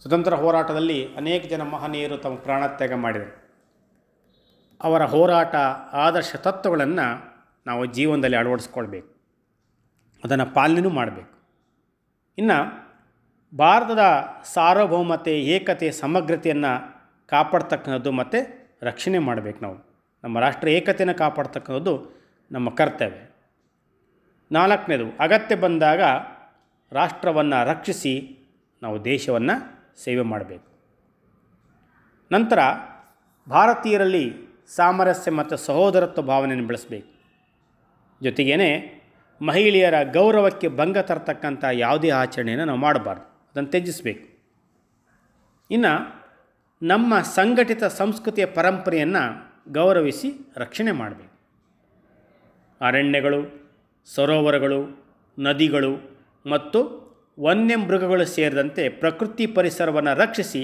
ಸ್ವತಂತ್ರ ಹೋರಾಟದಲ್ಲಿ ಅನೇಕ ಜನ ಮಹನೀಯರು ತಮ್ಮ ಪ್ರಾಣತ್ಯಾಗ ಮಾಡಿದರು. ಅವರ ಹೋರಾಟ ಆದರ್ಶ ತತ್ವಗಳನ್ನು ನಾವು ಜೀವನದಲ್ಲಿ ಅಳವಡಿಸ್ಕೊಳ್ಬೇಕು, ಅದನ್ನು ಪಾಲನೆಯೂ ಮಾಡಬೇಕು. ಇನ್ನು ಭಾರತದ ಸಾರ್ವಭೌಮತೆ, ಏಕತೆ, ಸಮಗ್ರತೆಯನ್ನು ಕಾಪಾಡ್ತಕ್ಕಂಥದ್ದು ಮತ್ತು ರಕ್ಷಣೆ ಮಾಡಬೇಕು. ನಾವು ನಮ್ಮ ರಾಷ್ಟ್ರ ಏಕತೆಯನ್ನು ಕಾಪಾಡ್ತಕ್ಕಂಥದ್ದು ನಮ್ಮ ಕರ್ತವ್ಯ. 4ನೇದು, ಅಗತ್ಯ ಬಂದಾಗ ರಾಷ್ಟ್ರವನ್ನು ರಕ್ಷಿಸಿ ನಾವು ದೇಶವನ್ನು ಸೇವೆ ಮಾಡಬೇಕು. ನಂತರ ಭಾರತೀಯರಲ್ಲಿ ಸಾಮರಸ್ಯ ಮತ್ತು ಸಹೋದರತ್ವ ಭಾವನೆಯನ್ನು ಬೆಳೆಸಬೇಕು. ಜೊತೆಗೇ ಮಹಿಳೆಯರ ಗೌರವಕ್ಕೆ ಭಂಗ ತರತಕ್ಕಂಥ ಯಾವುದೇ ಆಚರಣೆಯನ್ನು ನಾವು ಮಾಡಬಾರ್ದು, ಅದನ್ನು ತ್ಯಜಿಸಬೇಕು. ಇನ್ನು ನಮ್ಮ ಸಂಘಟಿತ ಸಂಸ್ಕೃತಿಯ ಪರಂಪರೆಯನ್ನು ಗೌರವಿಸಿ ರಕ್ಷಣೆ ಮಾಡಬೇಕು. ಅರಣ್ಯಗಳು, ಸರೋವರಗಳು, ನದಿಗಳು ಮತ್ತು ವನ್ಯಮೃಗಗಳು ಸೇರಿದಂತೆ ಪ್ರಕೃತಿ ಪರಿಸರವನ್ನು ರಕ್ಷಿಸಿ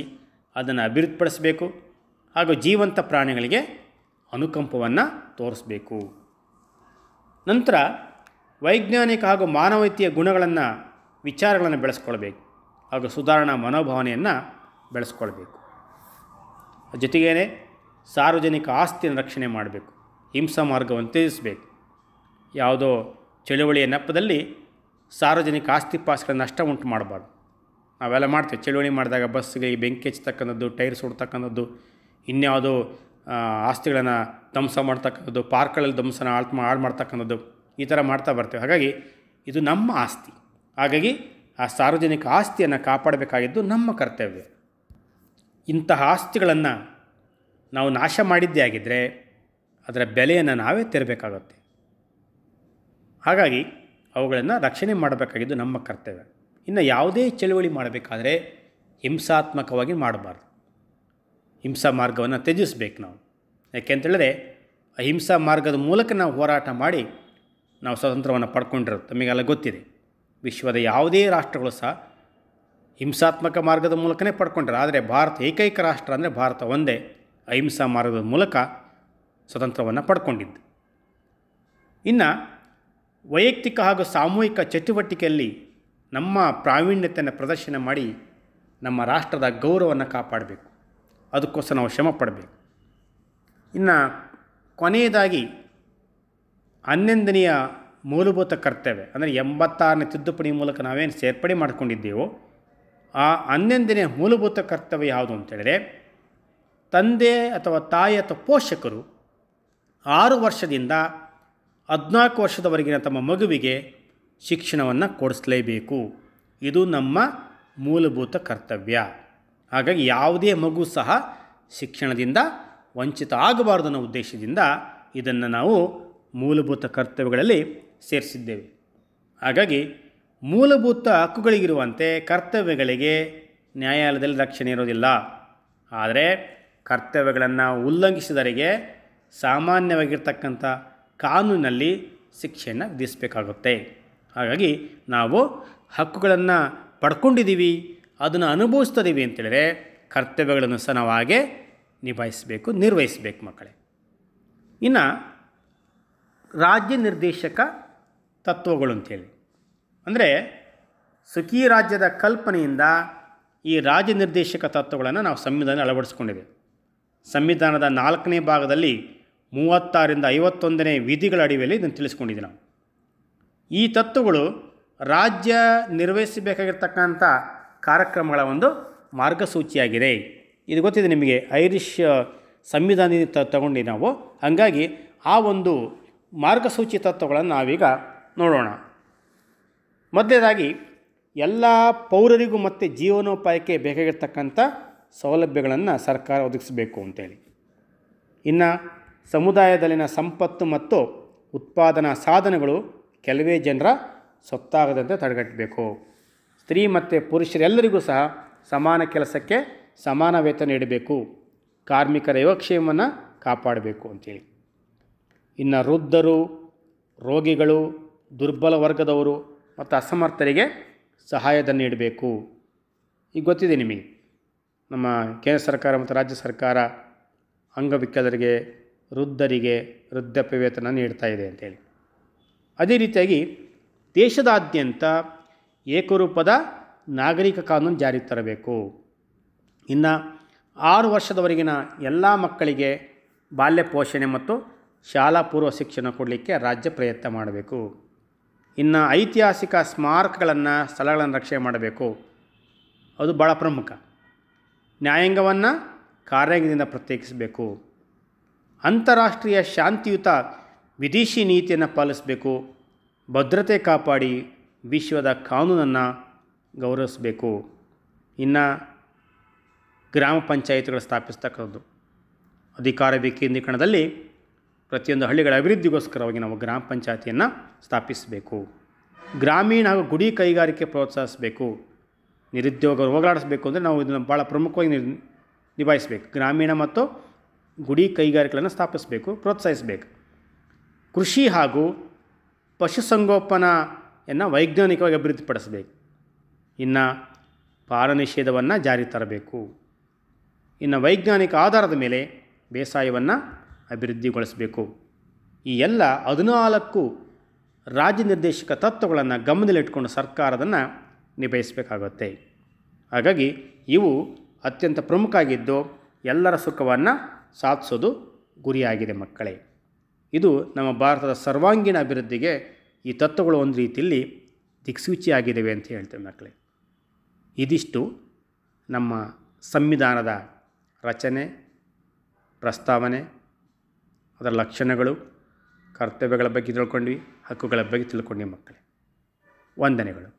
ಅದನ್ನು ಅಭಿವೃದ್ಧಿಪಡಿಸಬೇಕು. ಹಾಗೂ ಜೀವಂತ ಪ್ರಾಣಿಗಳಿಗೆ ಅನುಕಂಪವನ್ನು ತೋರಿಸಬೇಕು. ನಂತರ ವೈಜ್ಞಾನಿಕ ಹಾಗೂ ಮಾನವೀಯತೆಯ ಗುಣಗಳನ್ನು, ವಿಚಾರಗಳನ್ನು ಬೆಳೆಸ್ಕೊಳ್ಬೇಕು. ಹಾಗೂ ಸುಧಾರಣಾ ಮನೋಭಾವನೆಯನ್ನು ಬೆಳೆಸ್ಕೊಳ್ಬೇಕು. ಜೊತೆಗೇ ಸಾರ್ವಜನಿಕ ಆಸ್ತಿಯನ್ನು ರಕ್ಷಣೆ ಮಾಡಬೇಕು. ಹಿಂಸಾ ಮಾರ್ಗವನ್ನು ತ್ಯಜಿಸಬೇಕು. ಯಾವುದೋ ಚಳುವಳಿಯ ನೆಪದಲ್ಲಿ ಸಾರ್ವಜನಿಕ ಆಸ್ತಿ ಪಾಸ್ಗಳ ನಷ್ಟ ಉಂಟು ಮಾಡಬಾರ್ದು. ನಾವೆಲ್ಲ ಮಾಡ್ತೇವೆ. ಚಳುವಳಿ ಮಾಡಿದಾಗ ಬಸ್ಗಳಿಗೆ ಬೆಂಕಿ ಹಚ್ಚತಕ್ಕಂಥದ್ದು, ಟೈರ್ ಸುಡ್ತಕ್ಕಂಥದ್ದು, ಇನ್ಯಾವುದೋ ಆಸ್ತಿಗಳನ್ನು ಧ್ವಂಸ ಮಾಡ್ತಕ್ಕಂಥದ್ದು, ಪಾರ್ಕ್ಗಳಲ್ಲಿ ಧ್ವಂಸನ ಹಾಳು ಮಾಡ್ತಕ್ಕಂಥದ್ದು, ಈ ಥರ ಮಾಡ್ತಾ ಬರ್ತೇವೆ. ಹಾಗಾಗಿ ಇದು ನಮ್ಮ ಆಸ್ತಿ. ಹಾಗಾಗಿ ಆ ಸಾರ್ವಜನಿಕ ಆಸ್ತಿಯನ್ನು ಕಾಪಾಡಬೇಕಾಗಿದ್ದು ನಮ್ಮ ಕರ್ತವ್ಯ. ಇಂತಹ ಆಸ್ತಿಗಳನ್ನು ನಾವು ನಾಶ ಮಾಡಿದ್ದೇ ಆಗಿದ್ದರೆ ಅದರ ಬೆಲೆಯನ್ನು ನಾವೇ ತೆರಬೇಕಾಗುತ್ತೆ. ಹಾಗಾಗಿ ಅವುಗಳನ್ನು ರಕ್ಷಣೆ ಮಾಡಬೇಕಾಗಿದ್ದು ನಮ್ಮ ಕರ್ತವ್ಯ. ಇನ್ನು ಯಾವುದೇ ಚಳುವಳಿ ಮಾಡಬೇಕಾದ್ರೆ ಹಿಂಸಾತ್ಮಕವಾಗಿ ಮಾಡಬಾರ್ದು. ಹಿಂಸಾ ಮಾರ್ಗವನ್ನು ತ್ಯಜಿಸಬೇಕು ನಾವು. ಯಾಕೆಂತೇಳಿದ್ರೆ ಅಹಿಂಸಾ ಮಾರ್ಗದ ಮೂಲಕ ನಾವು ಹೋರಾಟ ಮಾಡಿ ನಾವು ಸ್ವಾತಂತ್ರ್ಯವನ್ನು ಪಡ್ಕೊಂಡಿರೋದು ತಮಗೆಲ್ಲ ಗೊತ್ತಿದೆ. ವಿಶ್ವದ ಯಾವುದೇ ರಾಷ್ಟ್ರಗಳು ಸಹ ಹಿಂಸಾತ್ಮಕ ಮಾರ್ಗದ ಮೂಲಕನೇ ಪಡ್ಕೊಂಡ್ರು. ಆದರೆ ಭಾರತ ಏಕೈಕ ರಾಷ್ಟ್ರ ಅಂದರೆ ಭಾರತ ಒಂದೇ ಅಹಿಂಸಾ ಮಾರ್ಗದ ಮೂಲಕ ಸ್ವತಂತ್ರವನ್ನು ಪಡ್ಕೊಂಡಿದ್ದು. ಇನ್ನು ವೈಯಕ್ತಿಕ ಹಾಗೂ ಸಾಮೂಹಿಕ ಚಟುವಟಿಕೆಯಲ್ಲಿ ನಮ್ಮ ಪ್ರಾವೀಣ್ಯತೆಯನ್ನು ಪ್ರದರ್ಶನ ಮಾಡಿ ನಮ್ಮ ರಾಷ್ಟ್ರದ ಗೌರವವನ್ನು ಕಾಪಾಡಬೇಕು. ಅದಕ್ಕೋಸ್ಕರ ನಾವು ಶ್ರಮ ಪಡಬೇಕು. ಇನ್ನು ಕೊನೆಯದಾಗಿ 11ನೆಯ ಮೂಲಭೂತ ಕರ್ತವ್ಯ ಅಂದರೆ 86ನೇ ತಿದ್ದುಪಡಿ ಮೂಲಕ ನಾವೇನು ಸೇರ್ಪಡೆ ಮಾಡಿಕೊಂಡಿದ್ದೇವೋ ಆ 11ನೆಯ ಮೂಲಭೂತ ಕರ್ತವ್ಯ ಯಾವುದು ಅಂತೇಳಿದರೆ, ತಂದೆ ಅಥವಾ ತಾಯಿ ಅಥವಾ ಪೋಷಕರು 6 ವರ್ಷದಿಂದ 14 ವರ್ಷದವರೆಗಿನ ತಮ್ಮ ಮಗುವಿಗೆ ಶಿಕ್ಷಣವನ್ನು ಕೊಡಿಸಲೇಬೇಕು. ಇದು ನಮ್ಮ ಮೂಲಭೂತ ಕರ್ತವ್ಯ. ಹಾಗಾಗಿ ಯಾವುದೇ ಮಗು ಸಹ ಶಿಕ್ಷಣದಿಂದ ವಂಚಿತ ಆಗಬಾರದು ಅನ್ನೋ ಉದ್ದೇಶದಿಂದ ಇದನ್ನು ನಾವು ಮೂಲಭೂತ ಕರ್ತವ್ಯಗಳಲ್ಲಿ ಸೇರಿಸಿದ್ದೇವೆ. ಹಾಗಾಗಿ ಮೂಲಭೂತ ಹಕ್ಕುಗಳಿಗಿರುವಂತೆ ಕರ್ತವ್ಯಗಳಿಗೆ ನ್ಯಾಯಾಲಯದಲ್ಲಿ ರಕ್ಷಣೆ ಇರೋದಿಲ್ಲ. ಆದರೆ ಕರ್ತವ್ಯಗಳನ್ನು ಉಲ್ಲಂಘಿಸಿದವರಿಗೆ ಸಾಮಾನ್ಯವಾಗಿರ್ತಕ್ಕಂಥ ಕಾನೂನಿನಲ್ಲಿ ಶಿಕ್ಷೆಯನ್ನು ವಿಧಿಸಬೇಕಾಗುತ್ತೆ. ಹಾಗಾಗಿ ನಾವು ಹಕ್ಕುಗಳನ್ನು ಪಡ್ಕೊಂಡಿದ್ದೀವಿ, ಅದನ್ನು ಅನುಭವಿಸ್ತಿದ್ದೀವಿ ಅಂತೇಳಿದರೆ ಕರ್ತವ್ಯಗಳನ್ನು ಸಹ ನಾವು ಹಾಗೆ ನಿಭಾಯಿಸಬೇಕು, ನಿರ್ವಹಿಸಬೇಕು ಮಕ್ಕಳೇ. ಇನ್ನು ರಾಜ್ಯ ನಿರ್ದೇಶಕ ತತ್ವಗಳು ಅಂತೇಳಿ ಅಂದರೆ ಸುಖಿ ರಾಜ್ಯದ ಕಲ್ಪನೆಯಿಂದ ಈ ರಾಜ್ಯ ನಿರ್ದೇಶಕ ತತ್ವಗಳನ್ನು ನಾವು ಸಂವಿಧಾನ ಅಳವಡಿಸ್ಕೊಂಡಿದ್ದೇವೆ. ಸಂವಿಧಾನದ 4ನೇ ಭಾಗದಲ್ಲಿ 36ರಿಂದ 51ನೇ ವಿಧಿಗಳ ಅಡಿಯಲ್ಲಿ ಇದನ್ನು ತಿಳಿಸ್ಕೊಂಡಿದ್ದೀವಿ ನಾವು. ಈ ತತ್ವಗಳು ರಾಜ್ಯ ನಿರ್ವಹಿಸಬೇಕಾಗಿರ್ತಕ್ಕಂಥ ಕಾರ್ಯಕ್ರಮಗಳ ಒಂದು ಮಾರ್ಗಸೂಚಿಯಾಗಿದೆ. ಇದು ಗೊತ್ತಿದೆ ನಿಮಗೆ, ಐರಿಷ್ ಸಂವಿಧಾನದಿಂದ ತಗೊಂಡು ನಾವು. ಹಾಗಾಗಿ ಆ ಒಂದು ಮಾರ್ಗಸೂಚಿ ತತ್ವಗಳನ್ನು ನಾವೀಗ ನೋಡೋಣ. ಮೊದಲನೇದಾಗಿ ಎಲ್ಲ ಪೌರರಿಗೂ ಮತ್ತು ಜೀವನೋಪಾಯಕ್ಕೆ ಬೇಕಾಗಿರ್ತಕ್ಕಂಥ ಸೌಲಭ್ಯಗಳನ್ನು ಸರ್ಕಾರ ಒದಗಿಸಬೇಕು ಅಂತೇಳಿ. ಇನ್ನು ಸಮುದಾಯದಲ್ಲಿನ ಸಂಪತ್ತು ಮತ್ತು ಉತ್ಪಾದನಾ ಸಾಧನಗಳು ಕೆಲವೇ ಜನರ ಸೊತ್ತಾಗದಂತೆ ತಡೆಗಟ್ಟಬೇಕು. ಸ್ತ್ರೀ ಮತ್ತು ಪುರುಷರೆಲ್ಲರಿಗೂ ಸಹ ಸಮಾನ ಕೆಲಸಕ್ಕೆ ಸಮಾನ ವೇತನ ನೀಡಬೇಕು. ಕಾರ್ಮಿಕರ ಯೋಗಕ್ಷೇಮವನ್ನು ಕಾಪಾಡಬೇಕು ಅಂತೇಳಿ. ಇನ್ನು ವೃದ್ಧರು, ರೋಗಿಗಳು, ದುರ್ಬಲ ವರ್ಗದವರು ಮತ್ತು ಅಸಮರ್ಥರಿಗೆ ಸಹಾಯಧನ ನೀಡಬೇಕು. ಈಗ ಗೊತ್ತಿದೆ ನಿಮಗೆ, ನಮ್ಮ ಕೇಂದ್ರ ಸರ್ಕಾರ ಮತ್ತು ರಾಜ್ಯ ಸರ್ಕಾರ ಅಂಗವಿಕಲರಿಗೆ, ವೃದ್ಧರಿಗೆ ವೃದ್ಧಾಪ್ಯ ವೇತನ ನೀಡ್ತಾ ಇದೆ ಅಂತೇಳಿ. ಅದೇ ರೀತಿಯಾಗಿ ದೇಶದಾದ್ಯಂತ ಏಕರೂಪದ ನಾಗರಿಕ ಕಾನೂನು ಜಾರಿಗೆ ತರಬೇಕು. ಇನ್ನು 6 ವರ್ಷದವರೆಗಿನ ಎಲ್ಲ ಮಕ್ಕಳಿಗೆ ಬಾಲ್ಯ ಪೋಷಣೆ ಮತ್ತು ಶಾಲಾ ಪೂರ್ವ ಶಿಕ್ಷಣ ಕೊಡಲಿಕ್ಕೆ ರಾಜ್ಯ ಪ್ರಯತ್ನ ಮಾಡಬೇಕು. ಇನ್ನು ಐತಿಹಾಸಿಕ ಸ್ಮಾರಕಗಳನ್ನು, ಸ್ಥಳಗಳನ್ನು ರಕ್ಷಣೆ ಮಾಡಬೇಕು. ಅದು ಭಾಳ ಪ್ರಮುಖ. ನ್ಯಾಯಾಂಗವನ್ನು ಕಾರ್ಯಾಂಗದಿಂದ ಪ್ರತ್ಯೇಕಿಸಬೇಕು. ಅಂತಾರಾಷ್ಟ್ರೀಯ ಶಾಂತಿಯುತ ವಿದೇಶಿ ನೀತಿಯನ್ನು ಪಾಲಿಸಬೇಕು. ಭದ್ರತೆ ಕಾಪಾಡಿ ವಿಶ್ವದ ಕಾನೂನನ್ನು ಗೌರವಿಸಬೇಕು. ಇನ್ನು ಗ್ರಾಮ ಪಂಚಾಯಿತಿಗಳು ಸ್ಥಾಪಿಸ್ತಕ್ಕಂಥದ್ದು, ಅಧಿಕಾರ ವಿಕೇಂದ್ರೀಕರಣದಲ್ಲಿ ಪ್ರತಿಯೊಂದು ಹಳ್ಳಿಗಳ ಅಭಿವೃದ್ಧಿಗೋಸ್ಕರವಾಗಿ ನಾವು ಗ್ರಾಮ ಪಂಚಾಯಿತಿಯನ್ನು ಸ್ಥಾಪಿಸಬೇಕು. ಗ್ರಾಮೀಣ ಹಾಗೂ ಗುಡಿ ಕೈಗಾರಿಕೆ ಪ್ರೋತ್ಸಾಹಿಸಬೇಕು. ನಿರುದ್ಯೋಗ ಹೋಗಲಾಡಿಸಬೇಕು ಅಂದರೆ ನಾವು ಇದನ್ನು ಭಾಳ ಪ್ರಮುಖವಾಗಿ ನಿಭಾಯಿಸಬೇಕು. ಗ್ರಾಮೀಣ ಮತ್ತು ಗುಡಿ ಕೈಗಾರಿಕೆಗಳನ್ನು ಸ್ಥಾಪಿಸಬೇಕು, ಪ್ರೋತ್ಸಾಹಿಸಬೇಕು. ಕೃಷಿ ಹಾಗೂ ಪಶುಸಂಗೋಪನೆಯನ್ನು ವೈಜ್ಞಾನಿಕವಾಗಿ ಅಭಿವೃದ್ಧಿಪಡಿಸಬೇಕು. ಇನ್ನು ಪಾರ ನಿಷೇಧವನ್ನು ಜಾರಿ ತರಬೇಕು. ಇನ್ನು ವೈಜ್ಞಾನಿಕ ಆಧಾರದ ಮೇಲೆ ಬೇಸಾಯವನ್ನು ಅಭಿವೃದ್ಧಿಗೊಳಿಸಬೇಕು. ಈ ಎಲ್ಲ 14 ರಾಜ್ಯ ನಿರ್ದೇಶಕ ತತ್ವಗಳನ್ನು ಗಮನದಲ್ಲಿಟ್ಕೊಂಡು ಸರ್ಕಾರದನ್ನು ನಿಭಾಯಿಸಬೇಕಾಗುತ್ತೆ. ಹಾಗಾಗಿ ಇವು ಅತ್ಯಂತ ಪ್ರಮುಖ ಆಗಿದ್ದು ಎಲ್ಲರ ಸುಖವನ್ನು ಸಾಧಿಸೋದು ಗುರಿಯಾಗಿದೆ ಮಕ್ಕಳೇ. ಇದು ನಮ್ಮ ಭಾರತದ ಸರ್ವಾಂಗೀಣ ಅಭಿವೃದ್ಧಿಗೆ ಈ ತತ್ವಗಳು ಒಂದು ರೀತಿಯಲ್ಲಿ ದಿಕ್ಸೂಚಿಯಾಗಿದ್ದಾವೆ ಅಂತ ಹೇಳ್ತೇವೆ ಮಕ್ಕಳೇ. ಇದಿಷ್ಟು ನಮ್ಮ ಸಂವಿಧಾನದ ರಚನೆ, ಪ್ರಸ್ತಾವನೆ, ಅದರ ಲಕ್ಷಣಗಳು, ಕರ್ತವ್ಯಗಳ ಬಗ್ಗೆ ತಿಳ್ಕೊಂಡ್ವಿ, ಹಕ್ಕುಗಳ ಬಗ್ಗೆ ತಿಳ್ಕೊಂಡ್ವಿ ಮಕ್ಕಳೇ. ವಂದನೆಗಳು.